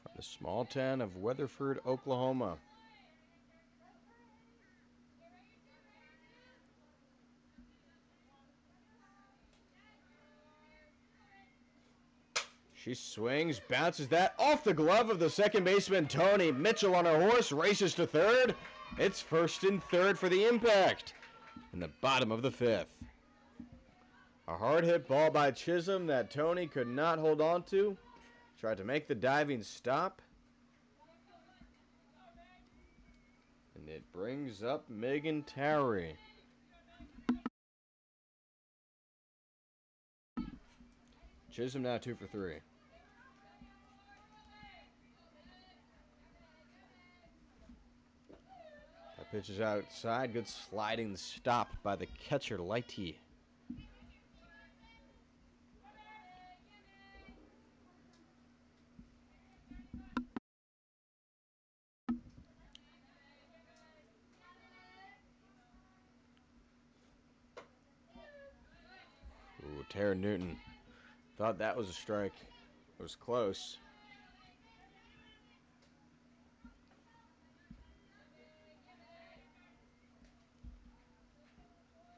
From the small town of Weatherford, Oklahoma. She swings, bounces that off the glove of the second baseman, Tony Mitchell on her horse, races to third. It's first and third for the Impact in the bottom of the fifth. A hard hit ball by Chisholm that Tony could not hold on to. Tried to make the diving stop. And it brings up Megan Towery. Chisholm now 2 for 3. That pitch is outside. Good sliding stop by the catcher, Lighty. Ooh, Tara Newton. Thought that was a strike. It was close.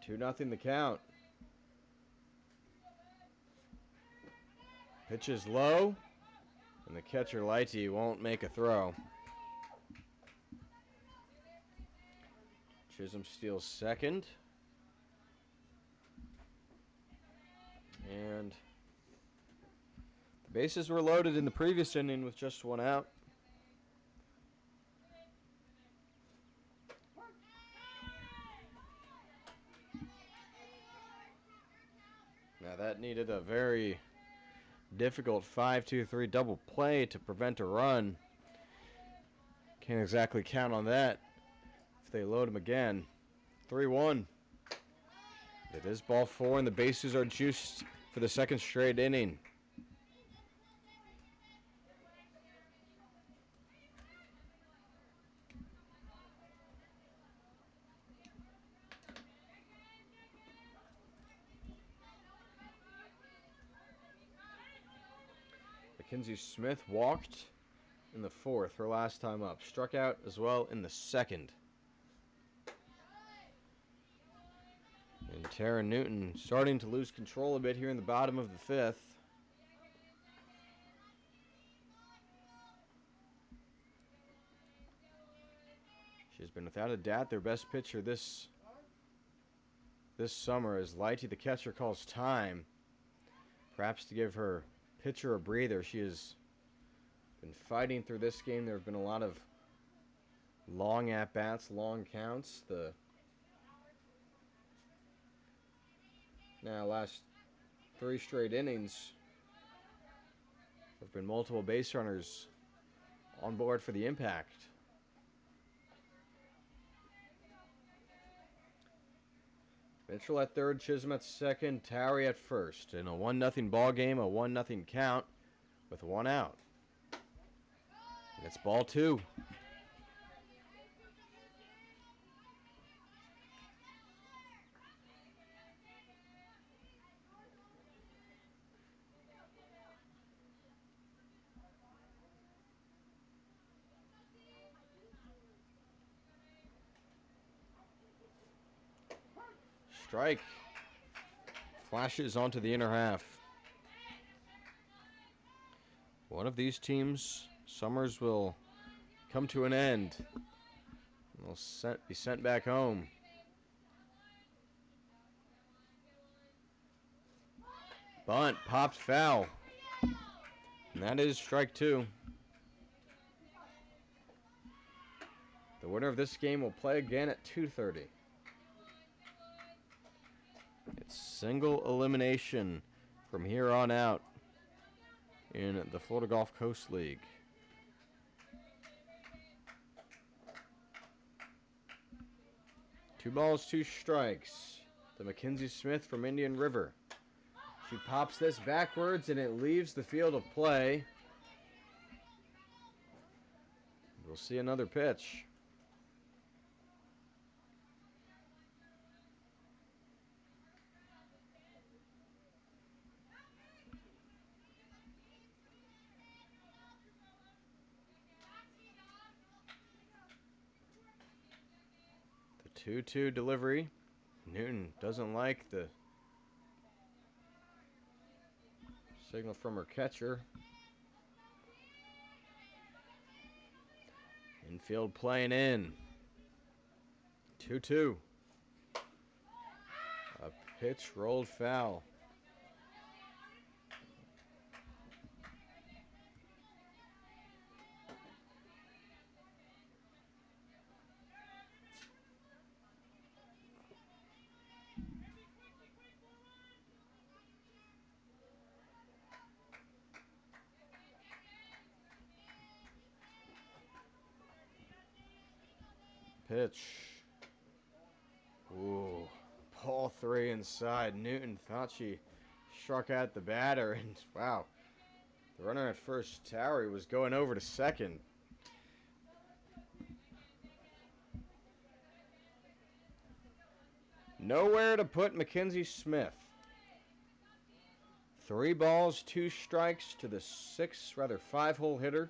Two nothing the count. Pitch is low, and the catcher Lighty won't make a throw. Chisholm steals second. And the bases were loaded in the previous inning with just one out. Now that needed a very difficult 5-2-3 double play to prevent a run. Can't exactly count on that if they load him again. 3-1. It is ball four, and the bases are juiced for the second straight inning. Mackenzie Smith walked in the fourth, her last time up. Struck out as well in the second. And Tara Newton starting to lose control a bit here in the bottom of the fifth. She's been without a doubt their best pitcher this summer, as Lighty the catcher calls time. Perhaps to give her pitcher a breather. She has been fighting through this game. There have been a lot of long at-bats, long counts. Last three straight innings have been multiple base runners on board for the Impact. Mitchell at third, Chisholm at second, Towery at first. In a 1-0 ball game, a 1-0 count with one out. And it's ball two. Strike. Flashes onto the inner half. One of these teams, summers will come to an end. They'll be sent back home. Bunt, popped foul. And that is strike two. The winner of this game will play again at 2:30. It's single elimination from here on out in the Florida Gulf Coast League. Two balls, two strikes. To Mackenzie Smith from Indian River. She pops this backwards and it leaves the field of play. We'll see another pitch. The 2-2 delivery. Newton doesn't like the signal from her catcher. Infield playing in. 2-2. A pitch rolled foul. Pitch. Ooh. Ball three inside. Newton thought she struck out the batter, and wow. The runner at first, Towery, was going over to second. Nowhere to put Mackenzie Smith. 3 balls, 2 strikes to the 5-hole hitter.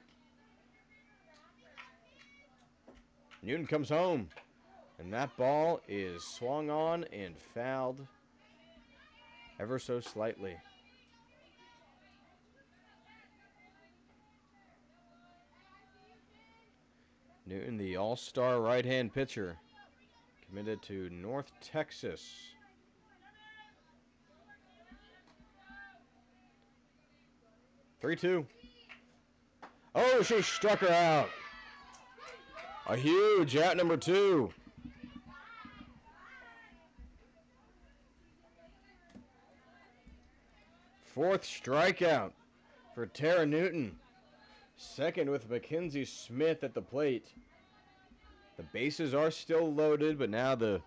Newton comes home, and that ball is swung on and fouled ever so slightly. Newton, the all-star right-hand pitcher, committed to North Texas. 3-2. Oh, she struck her out. A huge out, number 2. Fourth strikeout for Tara Newton. Second with Mackenzie Smith at the plate. The bases are still loaded, but now the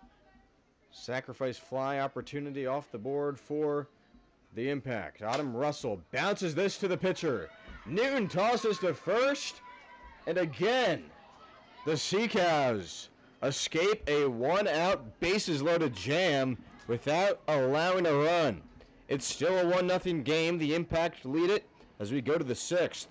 sacrifice fly opportunity off the board for the Impact. Autumn Russell bounces this to the pitcher. Newton tosses to first, and again, the Sea Cows escape a 1-out bases loaded jam without allowing a run. It's still a 1-0 game. The Impact lead it as we go to the 6th.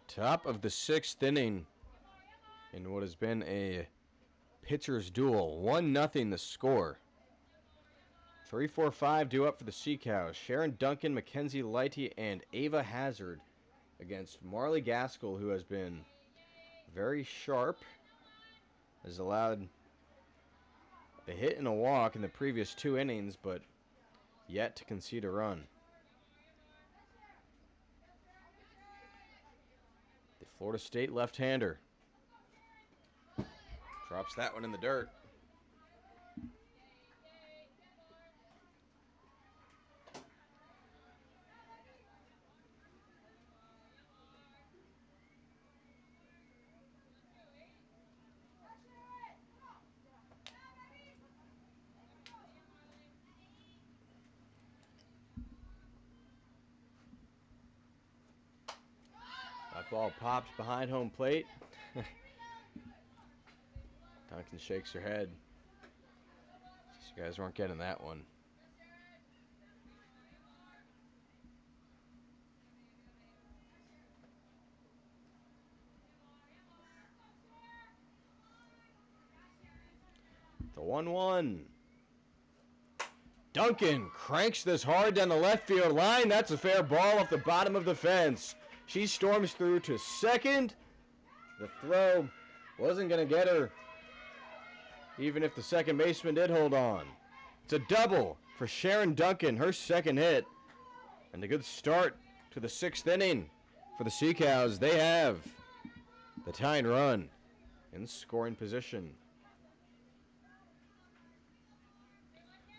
Top of the 6th inning in what has been a pitcher's duel. 1-0 the score. 3-4-5 due up for the Sea Cows. Sharon Duncan, Mackenzie Lighty, and Ava Hazard against Marley Gaskell, who has been very sharp. Has allowed a hit and a walk in the previous 2 innings, but yet to concede a run. The Florida State left-hander drops that one in the dirt. That ball pops behind home plate. Duncan shakes her head. You guys weren't getting that one. The 1-1. Duncan cranks this hard down the left field line. That's a fair ball off the bottom of the fence. She storms through to second. The throw wasn't going to get her, even if the second baseman did hold on. It's a double for Sharon Duncan, her second hit. And a good start to the 6th inning for the Sea Cows. They have the tying run in scoring position.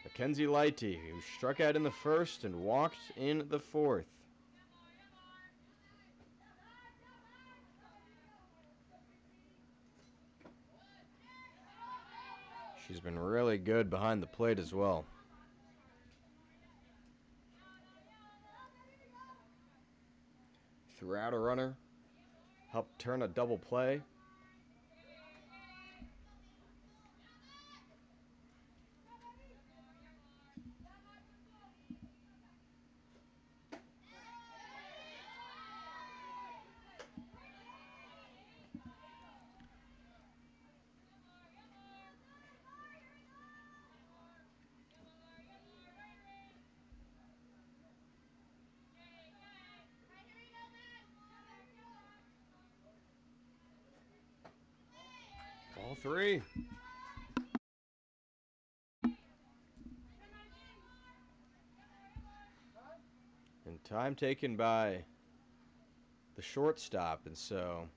Mackenzie Lighty, who struck out in the first and walked in the 4th. She's been really good behind the plate as well. Threw out a runner, helped turn a double play. Ball 3. And time taken by the shortstop, and so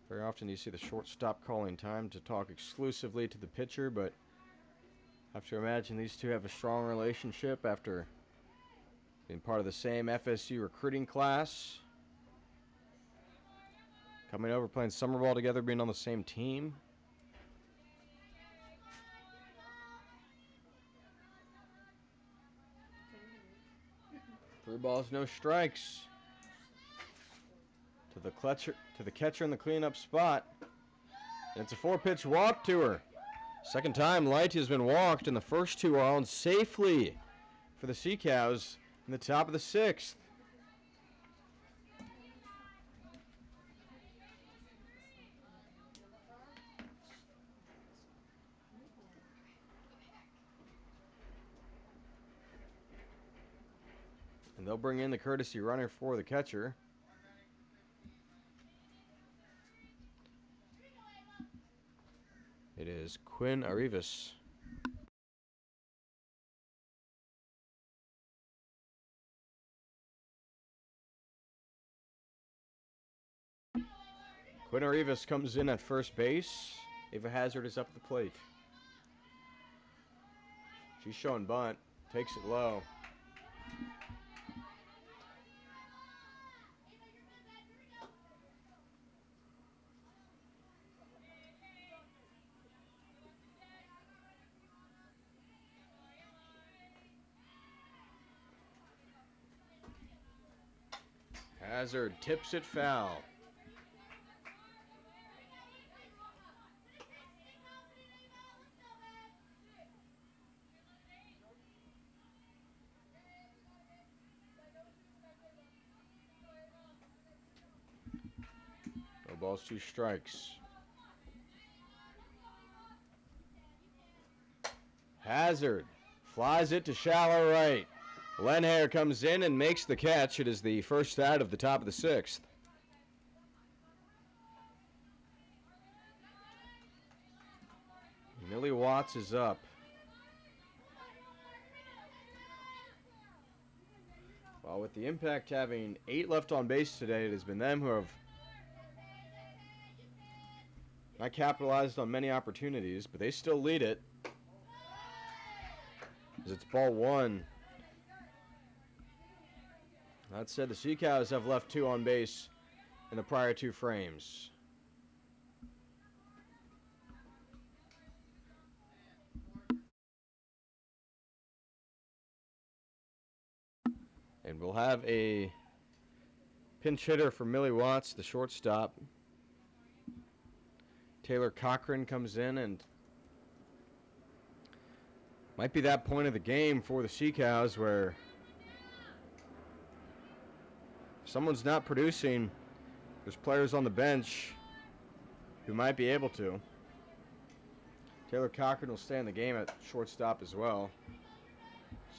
very often you see the shortstop calling time to talk exclusively to the pitcher, but I have to imagine these two have a strong relationship after being part of the same FSU recruiting class. Coming over, playing summer ball together, being on the same team. Three balls, no strikes. To the catcher in the cleanup spot. And it's a 4-pitch walk to her. Second time Lighty has been walked, and the first 2 are on safely for the Sea Cows in the top of the 6th. And they'll bring in the courtesy runner for the catcher. It is Quinn Arrivas. Quinn Arrivas comes in at first base. Ava Hazard is up at the plate. She's showing bunt. Takes it low. Hazard tips it foul. balls, 2 strikes. Hazard flies it to shallow right. Lenhare comes in and makes the catch. It is the first out of the top of the 6th. Millie Watts is up. Well, with the Impact having 8 left on base today, it has been them who have not capitalized on many opportunities, but they still lead it. As it's ball 1. That said, the Sea Cows have left 2 on base in the prior 2 frames. And we'll have a pinch hitter for Millie Watts, the shortstop. Taylor Cochran comes in, and might be that point of the game for the Sea Cows where if someone's not producing, there's players on the bench who might be able to. Taylor Cochran will stay in the game at shortstop as well,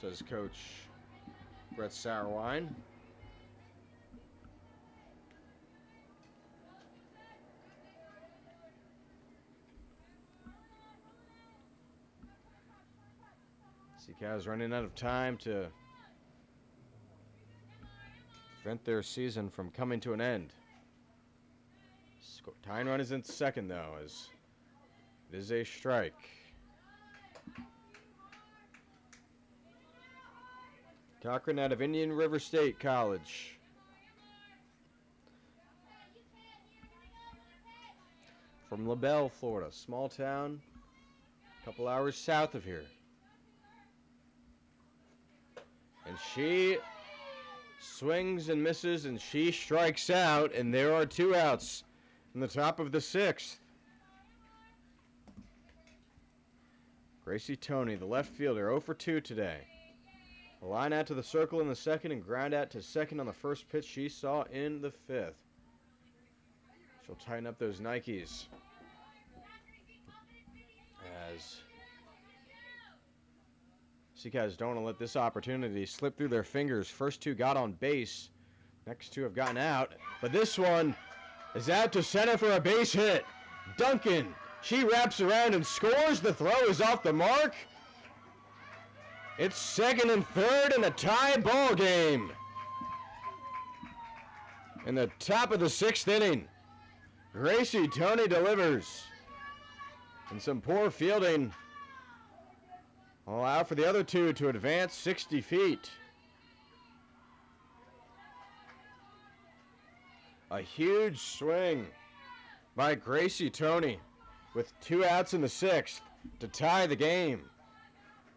says Coach Brett Sauerwein. Sea Cows running out of time to prevent their season from coming to an end. Tying run is in second, though, as it is a strike. Cochran out of Indian River State College. From LaBelle, Florida. Small town, a couple hours south of here. And she swings and misses, and she strikes out, and there are 2 outs in the top of the 6th. Gracie Tony, the left fielder, 0 for 2 today. A line out to the circle in the 2nd and ground out to second on the first pitch she saw in the 5th. She'll tighten up those Nikes as Sea Cows don't want to let this opportunity slip through their fingers. First 2 got on base. Next 2 have gotten out. But this one is out to center for a base hit. Duncan, she wraps around and scores. The throw is off the mark. It's 2nd and 3rd in a tie ball game. In the top of the 6th inning, Gracie Tony delivers. And some poor fielding will allow for the other 2 to advance 60 feet. A huge swing by Gracie Tony with 2 outs in the 6th to tie the game.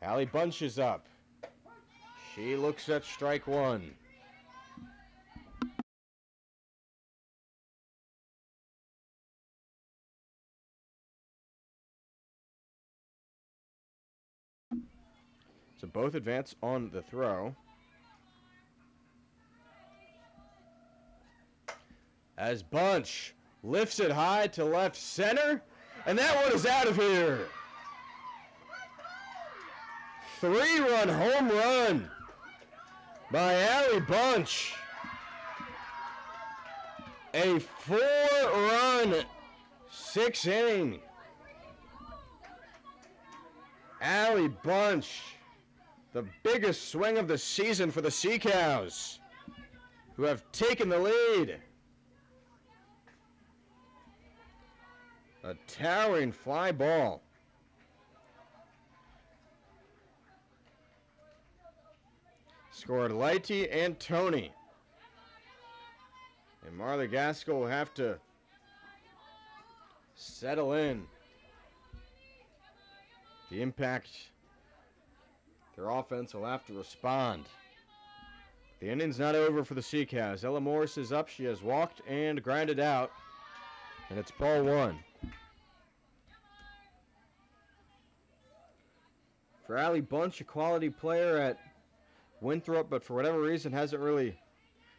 Allie Bunch is up. She looks at strike 1. So both advance on the throw. As Bunch lifts it high to left center, and that one is out of here. 3-run home run by Allie Bunch. A 4-run 6th inning. Allie Bunch, the biggest swing of the season for the Sea Cows, who have taken the lead. A towering fly ball. Scored Lighty and Tony. And Marley Gaskell will have to settle in. The Impact, their offense will have to respond. The inning's not over for the Sea Cows. Ella Morris is up. She has walked and grounded out. And it's ball 1. For Allie Bunch, a quality player at Winthrop, but for whatever reason hasn't really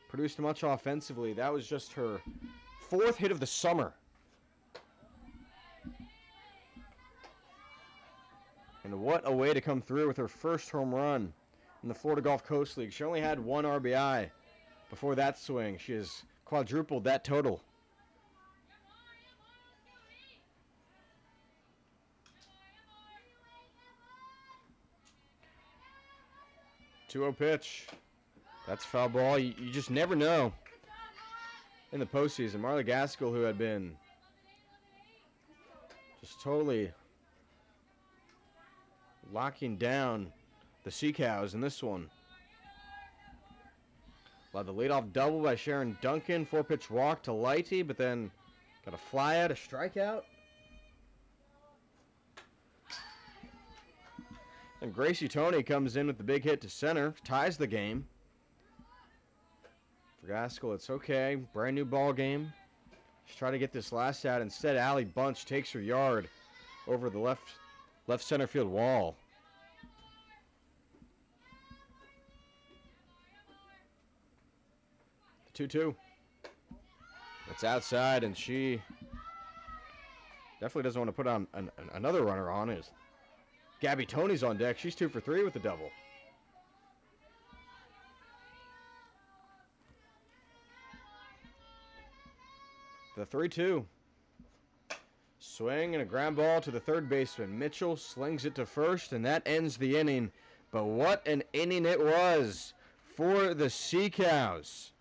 produced much offensively. That was just her fourth hit of the summer. And what a way to come through with her first home run in the Florida Gulf Coast League. She only had 1 RBI before that swing. She has quadrupled that total. 2-0 pitch. That's foul ball. You just never know in the postseason. Marley Gaskell, who had been just totally locking down the Sea Cows in this one. Allowed the leadoff double by Sharon Duncan. 4-pitch walk to Lighty, but then got a fly out, a strikeout. And Gracie Tony comes in with the big hit to center, ties the game. For Gaskell, it's okay. Brand new ball game. Just try to get this last out. Instead, Allie Bunch takes her yard over the left center field wall. The 2-2. It's outside, and she definitely doesn't want to put on another runner on it. Gabby Tony's on deck. She's 2 for 3 with the double. The 3-2. Swing and a ground ball to the third baseman. Mitchell slings it to first, and that ends the inning. But what an inning it was for the Sea Cows.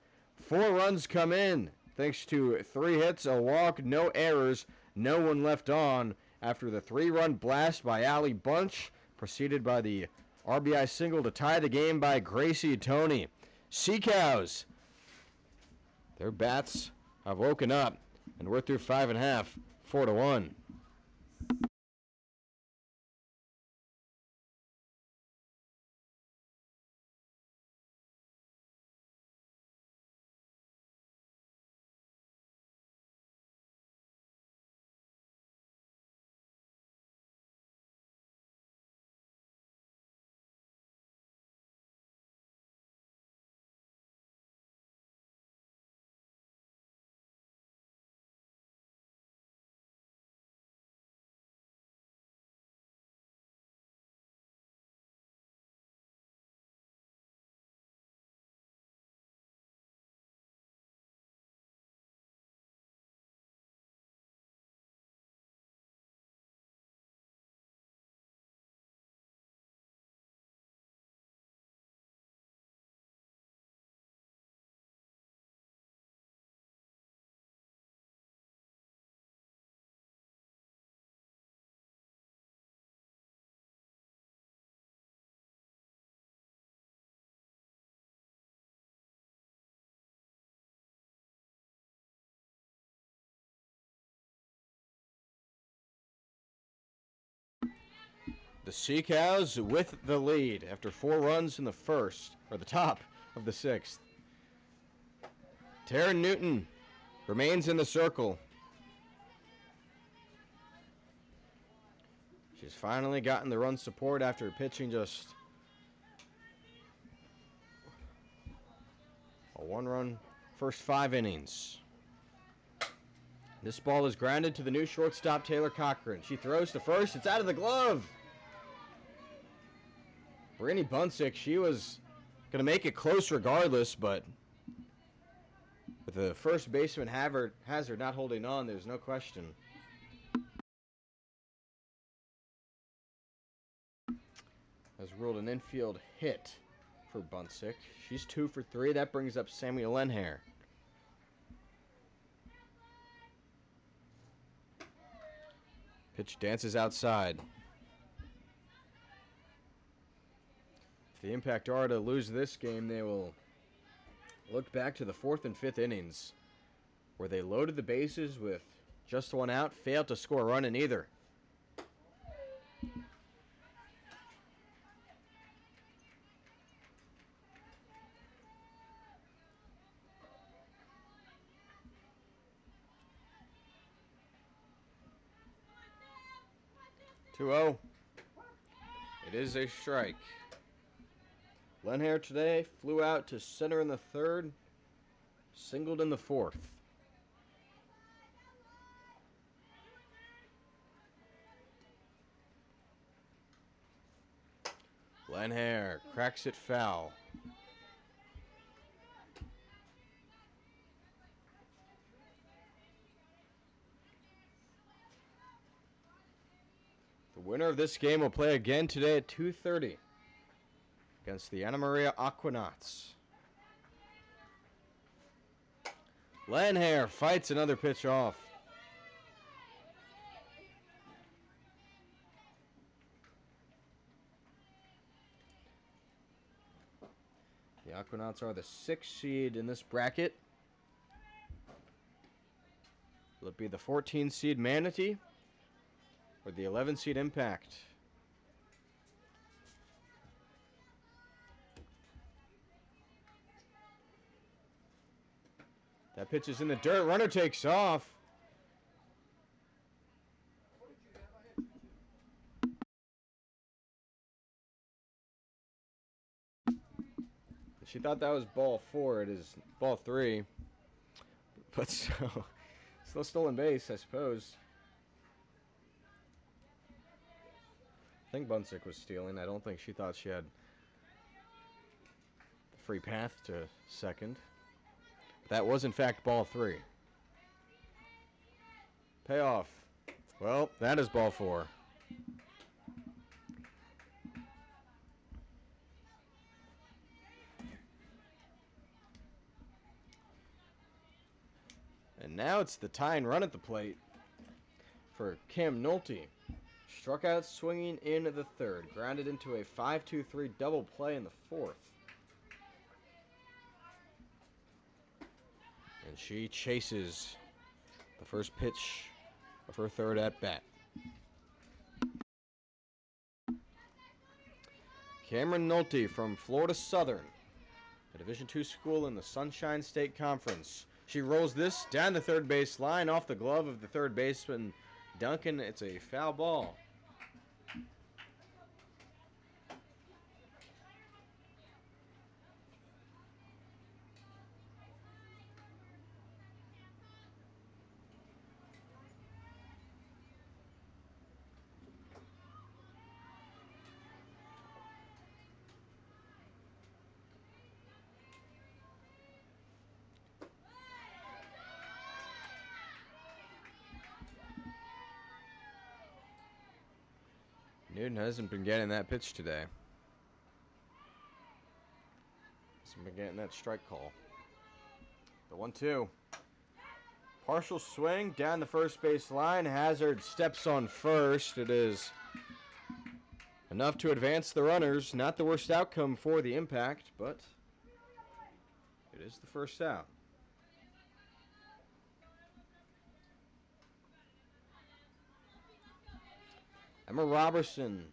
4 runs come in, thanks to 3 hits, a walk, no errors, no one left on after the 3-run blast by Allie Bunch, preceded by the RBI single to tie the game by Gracie Tony. Sea Cows, their bats have woken up, and we're through 5 1/2, 4-1. The Sea Cows with the lead after 4 runs in the first, or the top of the 6th. Taryn Newton remains in the circle. She's finally gotten the run support after pitching just a 1-run first 5 innings. This ball is grounded to the new shortstop, Taylor Cochran. She throws to first. It's out of the glove. Brittany Bunsick, she was going to make it close regardless, but with the first baseman Hazard not holding on, there's no question. Has ruled an infield hit for Bunsick. She's 2 for 3. That brings up Samuel Lenhair. Pitch dances outside. If the Impact are to lose this game, they will look back to the 4th and 5th innings, where they loaded the bases with just 1 out, failed to score a run in either. Two-0. It is a strike. Lenhair today flew out to center in the 3rd, singled in the 4th. Glenn Hare cracks it foul. The winner of this game will play again today at 2:30 against the Anna Maria Aquanauts. Glenn Hare fights another pitch off. The Aquanauts are the 6th seed in this bracket. Will it be the 14 seed Manatee or the 11 seed Impact? That pitch is in the dirt. Runner takes off. She thought that was ball 4. It is ball 3. But still stolen base, I suppose. I think Bunsick was stealing. I don't think she thought she had the free path to second. That was, in fact, ball 3. Payoff. Well, that is ball 4. And now it's the tying run at the plate for Cam Nolte. Struck out swinging in the 3rd. Grounded into a 5-2-3 double play in the 4th. And she chases the first pitch of her 3rd at-bat. Cameron Nolte from Florida Southern, a Division II school in the Sunshine State Conference. She rolls this down the 3rd base line off the glove of the 3rd baseman Duncan. It's a foul ball. Newton hasn't been getting that pitch today. Hasn't been getting that strike call. The 1-2. Partial swing down the first base line. Hazard steps on first. It is enough to advance the runners. Not the worst outcome for the Impact, but it is the first out. Emma Robertson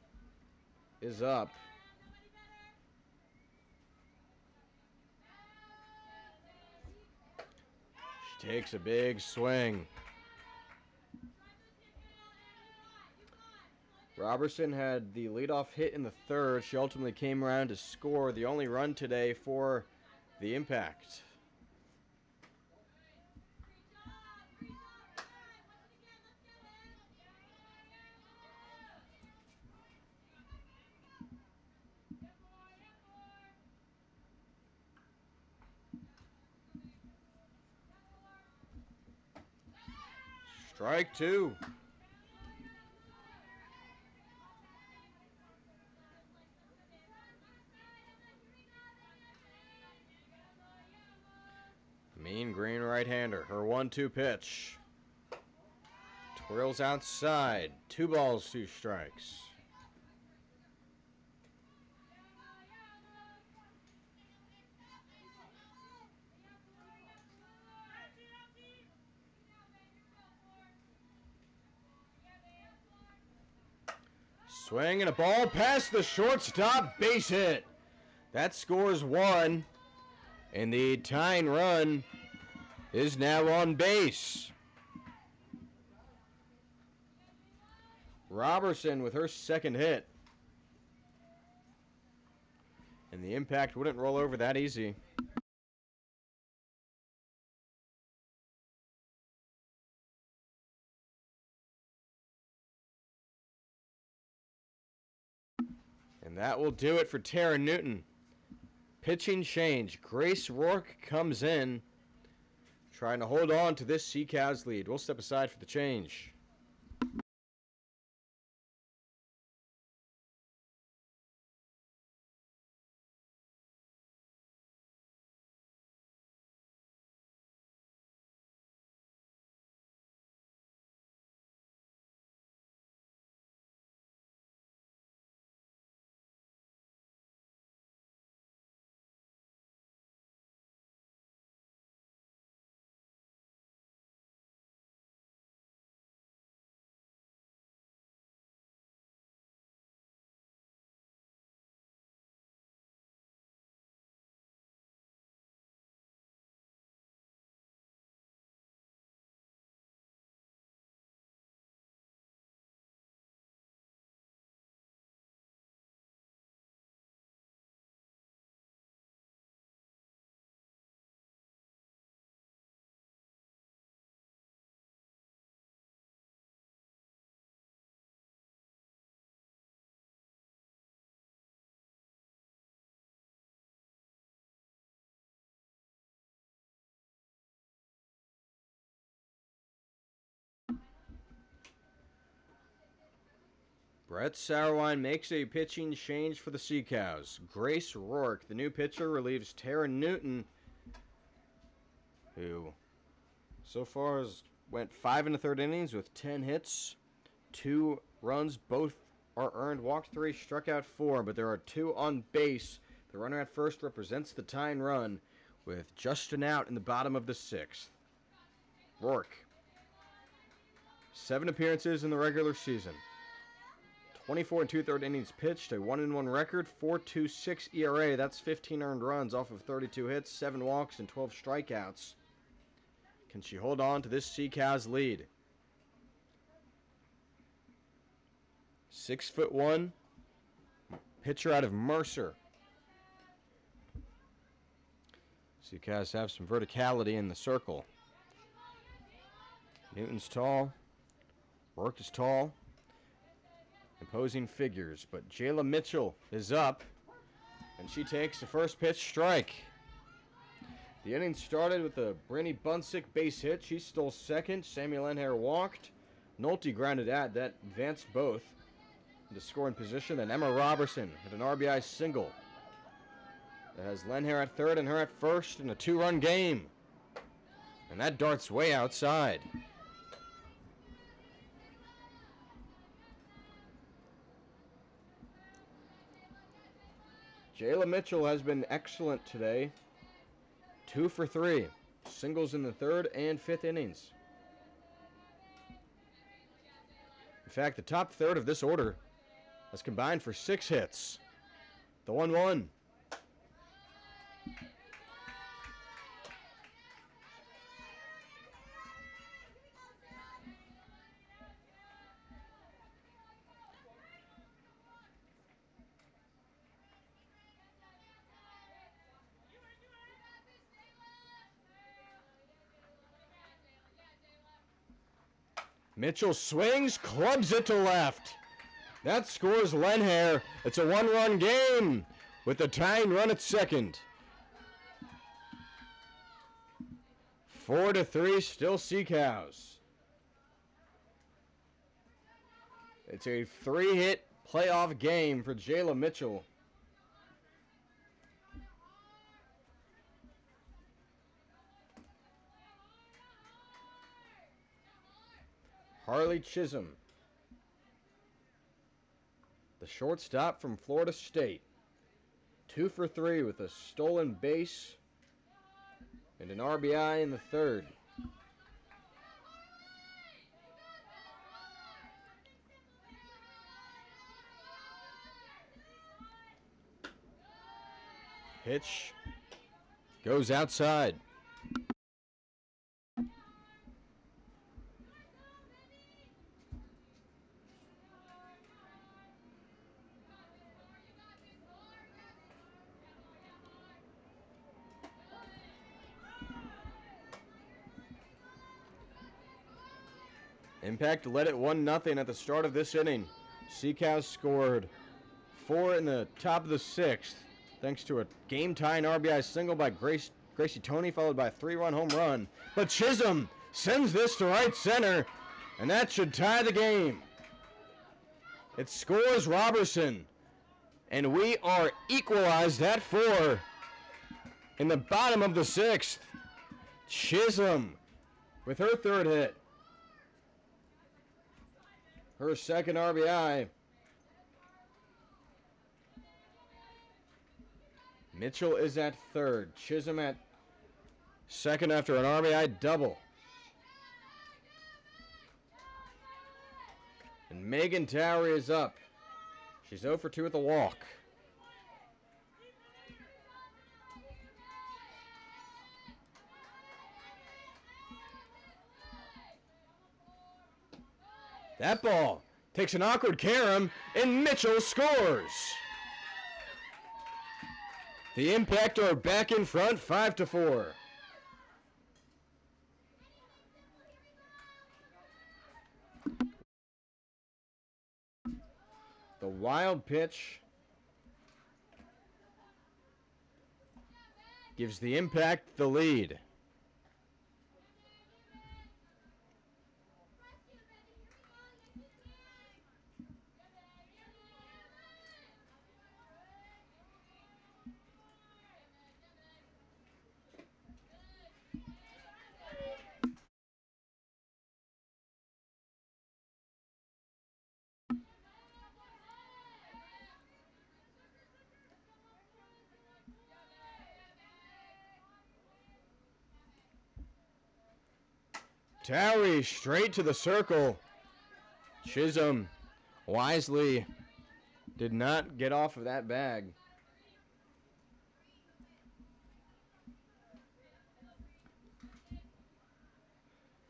is up. She takes a big swing. Robertson had the leadoff hit in the 3rd. She ultimately came around to score the only run today for the Impact. Strike 2. Mean green right-hander. Her 1-2 pitch. Twirls outside. 2 balls, 2 strikes. Swing and a ball past the shortstop. Base hit. That scores 1. And the tying run is now on base. Robertson with her 2nd hit. And the Impact wouldn't roll over that easy. And That will do it for Tara Newton. Pitching change. Grace Rourke comes in, trying to hold on to this Sea-Cows lead. We'll step aside for the change. Brett Sauerwein makes a pitching change for the Sea-Cows. Grace Rourke, the new pitcher, relieves Tara Newton, who so far has went 5 1/3 innings with 10 hits, 2 runs, both are earned, walked 3, struck out 4, but there are 2 on base. The runner at first represents the tying run with just an out in the bottom of the 6th. Rourke, 7 appearances in the regular season. 24 2/3 innings pitched, a 1-1 record, 4.26 ERA. That's 15 earned runs off of 32 hits, 7 walks, and 12 strikeouts. Can she hold on to this Sea-Cows lead? 6'1", pitcher out of Mercer. Sea-Cows have some verticality in the circle. Newton's tall. Rourke is tall. Imposing figures, but Jayla Mitchell is up, and she takes the first pitch strike. The inning started with a Brittany Bunsick base hit. She stole second. Samuel Lenhair walked. Nolte grounded out. That advanced both into scoring position. And Emma Robertson hit an RBI single. That has Lenhair at third and her at first in a 2-run game. And that darts way outside. Jayla Mitchell has been excellent today. 2 for 3. Singles in the 3rd and 5th innings. In fact, the top third of this order has combined for 6 hits. The 1-1. Mitchell swings, clubs it to left. That scores Lenhair. It's a 1-run game with the tying run at second. 4-3, still Sea-Cows. It's a 3-hit playoff game for Jayla Mitchell. Harley Chisholm, the shortstop from Florida State. 2 for 3 with a stolen base and an RBI in the 3rd. Pitch goes outside. Impact led it 1-0 at the start of this inning. Sea-Cows scored 4 in the top of the 6th, thanks to a game-tying RBI single by Gracie Tony, followed by a 3-run home run. But Chisholm sends this to right center, and that should tie the game. It scores Robertson, and we are equalized at 4 in the bottom of the 6th. Chisholm with her 3rd hit, her 2nd RBI. Mitchell is at 3rd. Chisholm at 2nd after an RBI double. And Megan Towery is up. She's 0 for 2 with a walk. That ball takes an awkward carom, and Mitchell scores. The Impact are back in front, 5-4. The wild pitch gives the Impact the lead. Towery straight to the circle. Chisholm wisely did not get off of that bag.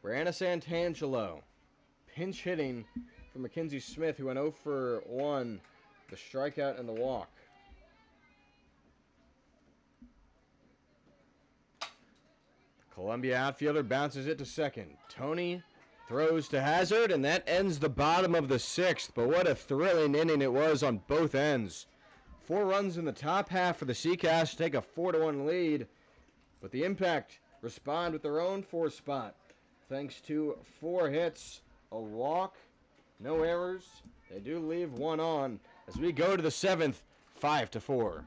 Brianna Santangelo pinch hitting for Mackenzie Smith, who went 0 for 1, the strikeout and the walk. Columbia outfielder bounces it to 2nd. Tony throws to Hazard, and that ends the bottom of the 6th. But what a thrilling inning it was on both ends. 4 runs in the top half for the Seacast to take a 4-1 lead. But the Impact respond with their own 4 spot. Thanks to 4 hits, a walk, no errors. They do leave 1 on as we go to the 7th, 5-4.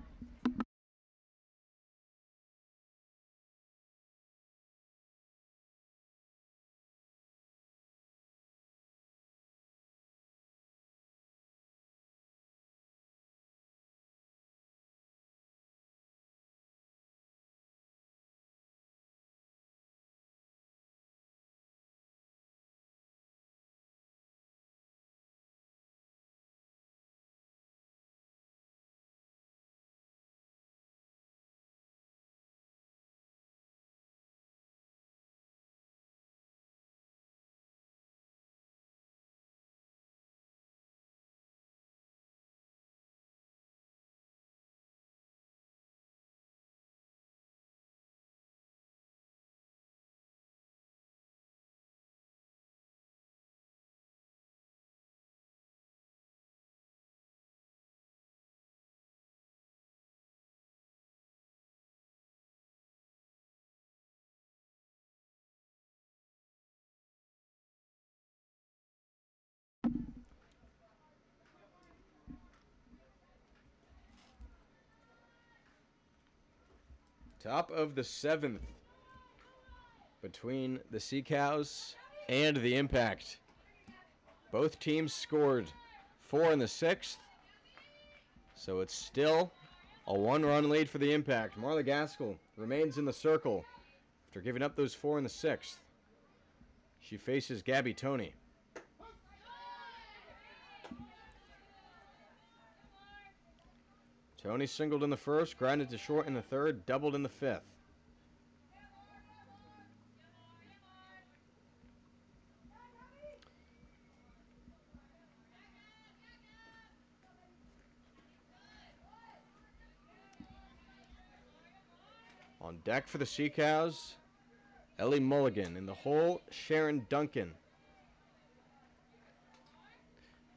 Top of the 7th between the Sea Cows and the Impact. Both teams scored 4 in the 6th, so it's still a 1-run lead for the Impact. Marla Gaskell remains in the circle after giving up those 4 in the 6th. She faces Gabby Tony. Tony singled in the 1st, grounded to short in the 3rd, doubled in the 5th. On deck for the Sea Cows, Ellie Mulligan. In the hole, Sharon Duncan.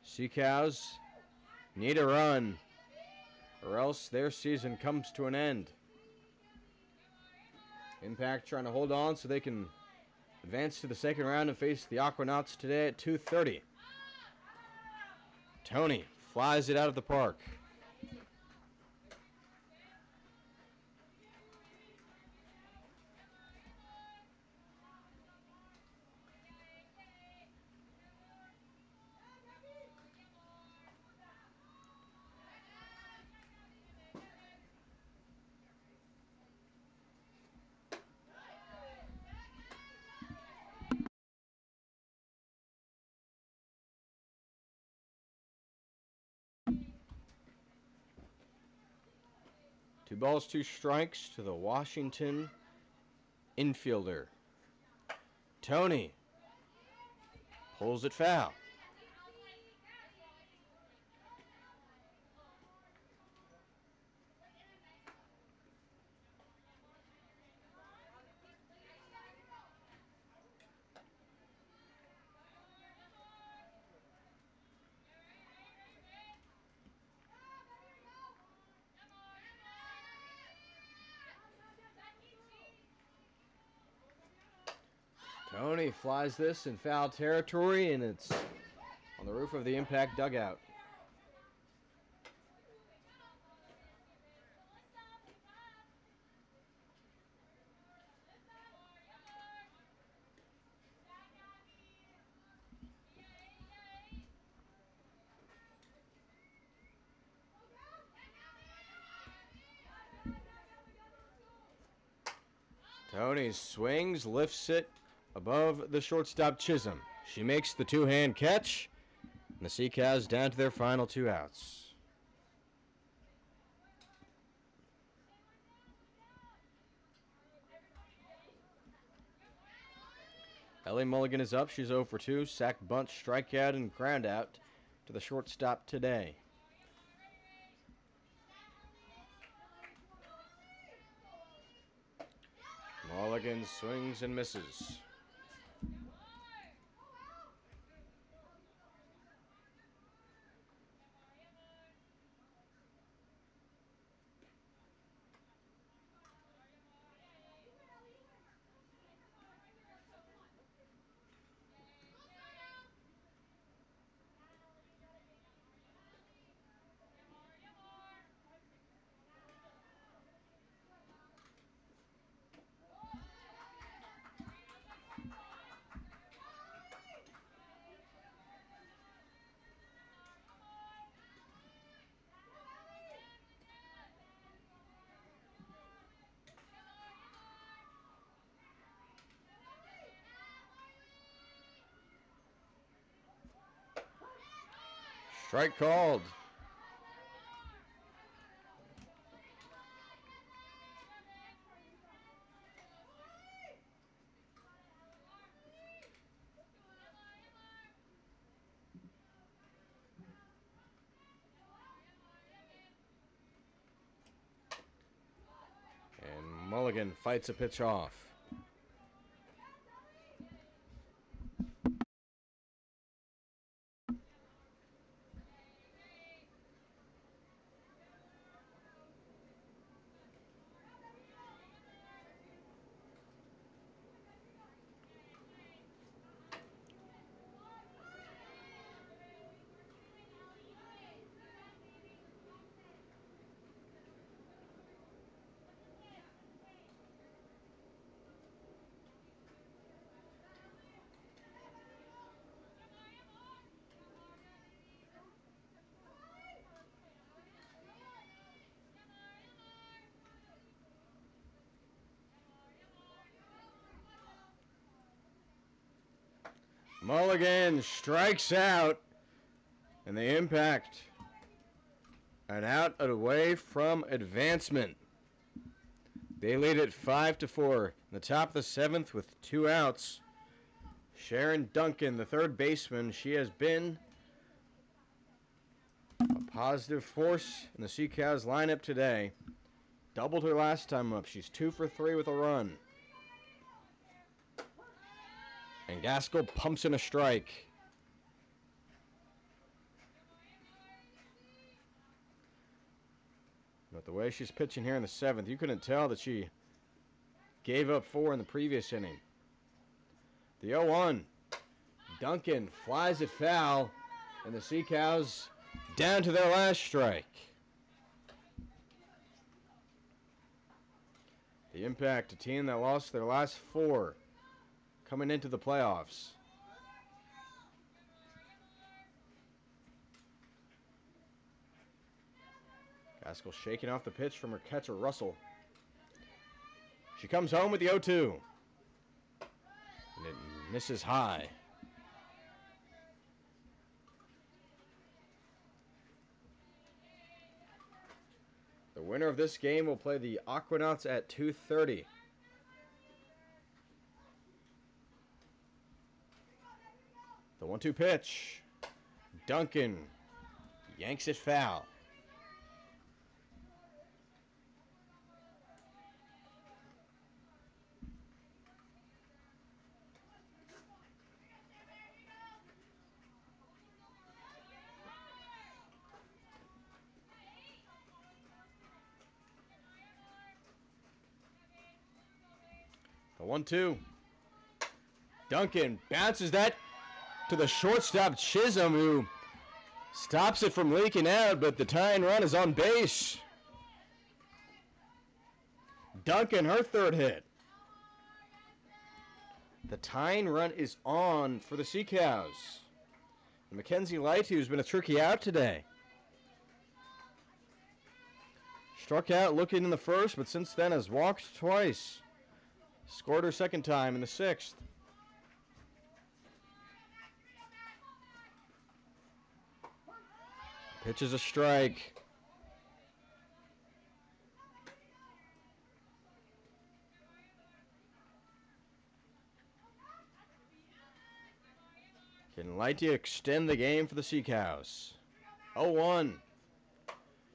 Sea Cows need a run or else their season comes to an end. Impact trying to hold on so they can advance to the second round and face the Aquanauts today at 2:30. Tony flies it out of the park. Two balls, two strikes to the Washington infielder. Tony pulls it foul. Tony flies this in foul territory, and it's on the roof of the Impact dugout. Tony swings, lifts it above the shortstop Chisholm. She makes the two-hand catch, and the Seacats down to their final two outs. Ellie Mulligan is up. She's 0 for 2. Sack, bunt, strikeout, and ground out to the shortstop today. Mulligan swings and misses. Strike called. And Mulligan fights a pitch off. Mulligan strikes out, and the Impact an out away from advancement. They lead it 5-4 in the top of the 7th with 2 outs. Sharon Duncan, the third baseman, she has been a positive force in the Seacats lineup today. Doubled her last time up. She's 2 for 3 with a run. And Gaskell pumps in a strike. way she's pitching here in the 7th, you couldn't tell that she gave up 4 in the previous inning. The 0-1. Duncan flies it foul, and the Sea Cows down to their last strike. The Impact, a team that lost their last 4 coming into the playoffs. Gaskell shaking off the pitch from her catcher, Russell. She comes home with the 0-2. And it misses high. The winner of this game will play the Aquanauts at 2:30. The 1-2 pitch. Duncan yanks it foul. The 1-2. Duncan bounces that to the shortstop, Chisholm, who stops it from leaking out, but the tying run is on base. Duncan, her 3rd hit. The tying run is on for the Sea Cows. Mackenzie Light, who's been a tricky out today. Struck out looking in the 1st, but since then has walked twice. Scored her 2nd time in the 6th. Pitch is a strike. Can Lighty extend the game for the Sea Cows? 0-1.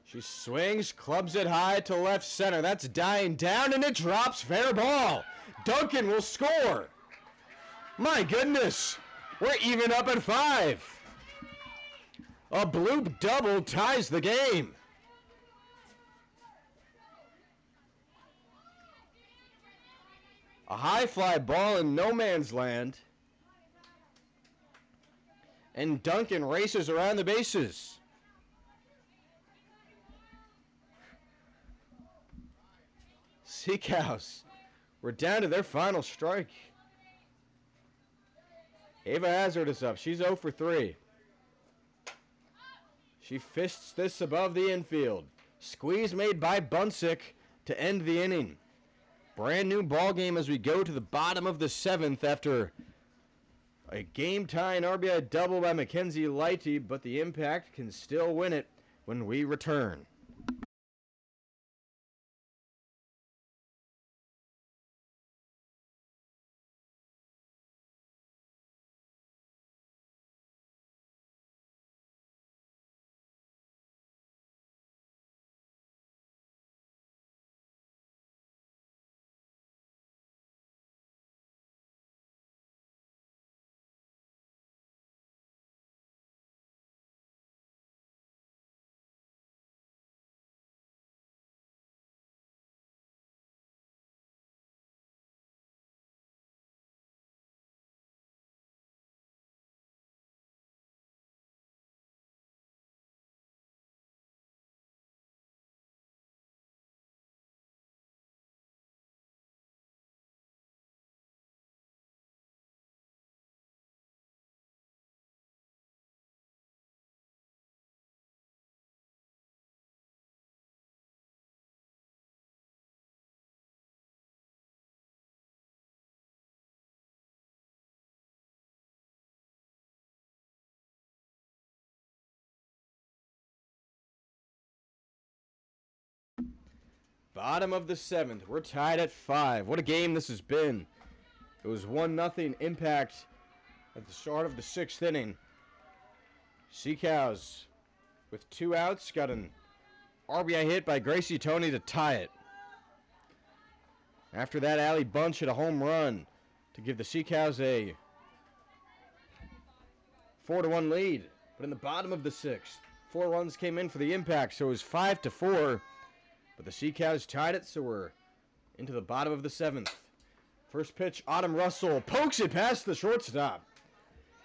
She swings, clubs it high to left center. That's dying down, and it drops. Fair ball. Duncan will score. My goodness. We're even up at 5. A bloop double ties the game. A high fly ball in no man's land. And Duncan races around the bases. Sea Cows, we're down to their final strike. Ava Hazard is up. She's 0 for 3. She fists this above the infield. Squeeze made by Bunsick to end the inning. Brand new ball game as we go to the bottom of the 7th after a game-tying RBI double by Mackenzie Lighty, but the Impact can still win it when we return. Bottom of the 7th. We're tied at 5. What a game this has been. It was 1-0 Impact at the start of the 6th inning. Sea Cows with 2 outs got an RBI hit by Gracie Tony to tie it. After that, Allie Bunch hit a home run to give the Sea Cows a 4-1 lead. But in the bottom of the 6th, 4 runs came in for the Impact, so it was 5-4. But the Sea Cows tied it, so we're into the bottom of the 7th. First pitch, Autumn Russell pokes it past the shortstop.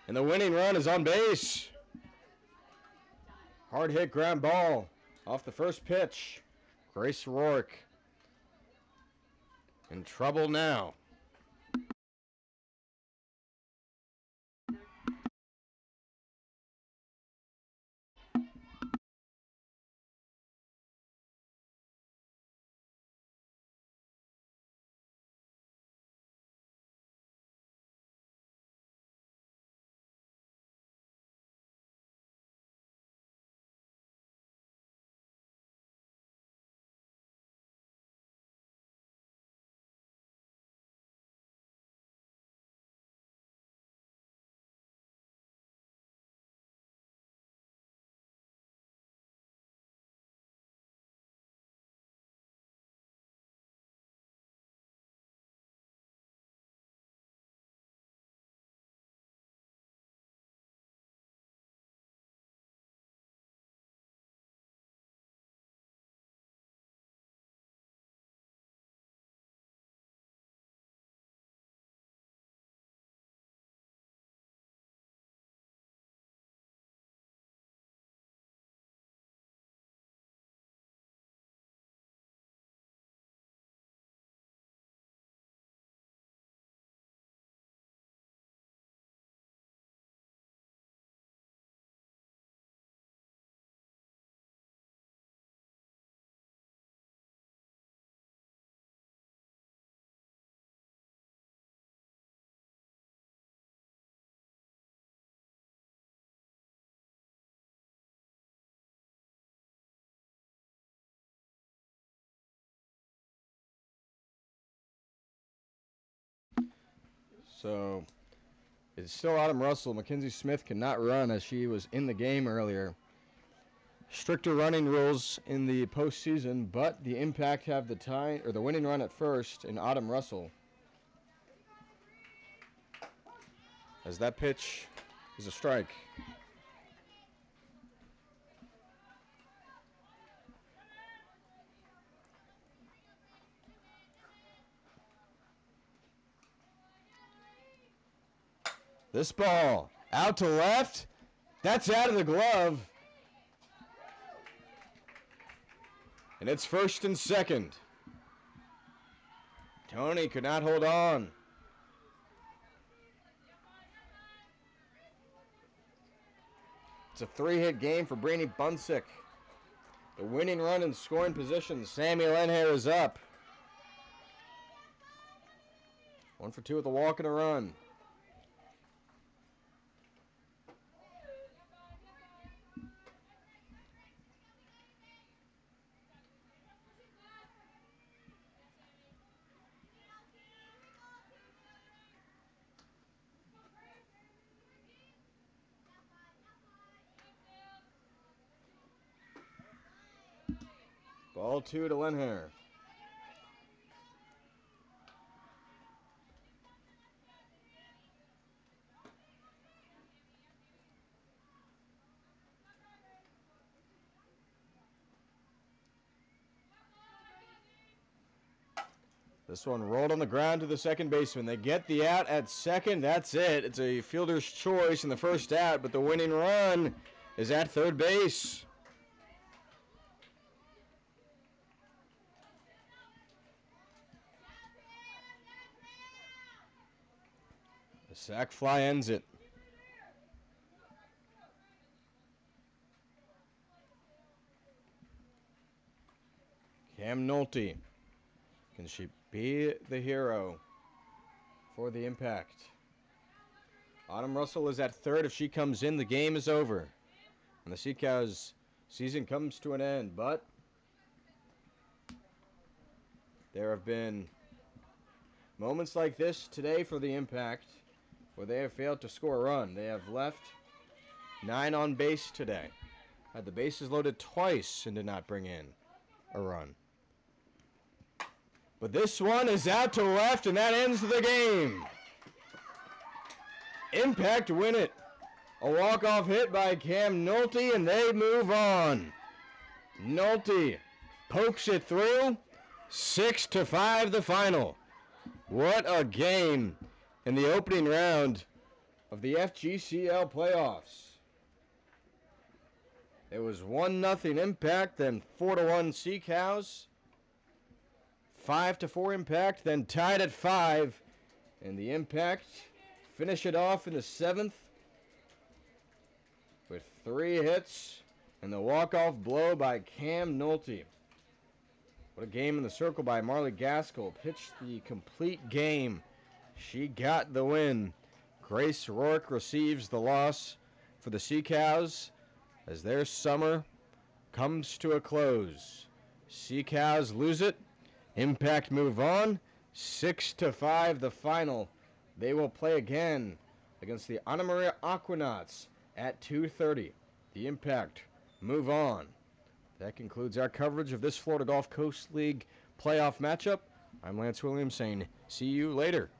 And the winning run is on base. Hard hit ground ball off the first pitch. Grace Rourke in trouble now. So it's still Autumn Russell. Mackenzie Smith cannot run as she was in the game earlier. Stricter running rules in the postseason, but the Impact have the tie or the winning run at first in Autumn Russell. As that pitch is a strike. This ball out to left. That's out of the glove. And it's first and second. Tony could not hold on. It's a 3-hit game for Brainy Bunsick. The winning run in scoring position. Sammy Lenhair is up. 1 for 2 with a walk and a run. Ball 2 to Lenhair. This one rolled on the ground to the second baseman. They get the out at second. That's it. It's a fielder's choice in the first out, but the winning run is at third base. The sac fly ends it. Cam Nolte. Can she be the hero for the Impact? Autumn Russell is at third. If she comes in, the game is over. And the Sea Cows season comes to an end. But there have been moments like this today for the Impact where they have failed to score a run. They have left 9 on base today. Had the bases loaded twice and did not bring in a run. But this one is out to left, and that ends the game. Impact win it. A walk-off hit by Cam Nolte, and they move on. Nolte pokes it through. 6-5 the final. What a game in the opening round of the FGCL playoffs. It was 1-0 Impact, then 4-1 Sea Cows. 5-4 Impact, then tied at 5. And the Impact finish it off in the 7th with 3 hits and the walk-off blow by Cam Nolte. What a game in the circle by Marley Gaskell. Pitched the complete game. She got the win. Grace Rourke receives the loss for the Sea Cows as their summer comes to a close. Sea Cows lose it. Impact move on. 6-5 the final. They will play again against the Anna Maria Aquanauts at 2:30. The Impact move on. That concludes our coverage of this Florida Gulf Coast League playoff matchup. I'm Lance Williams saying see you later.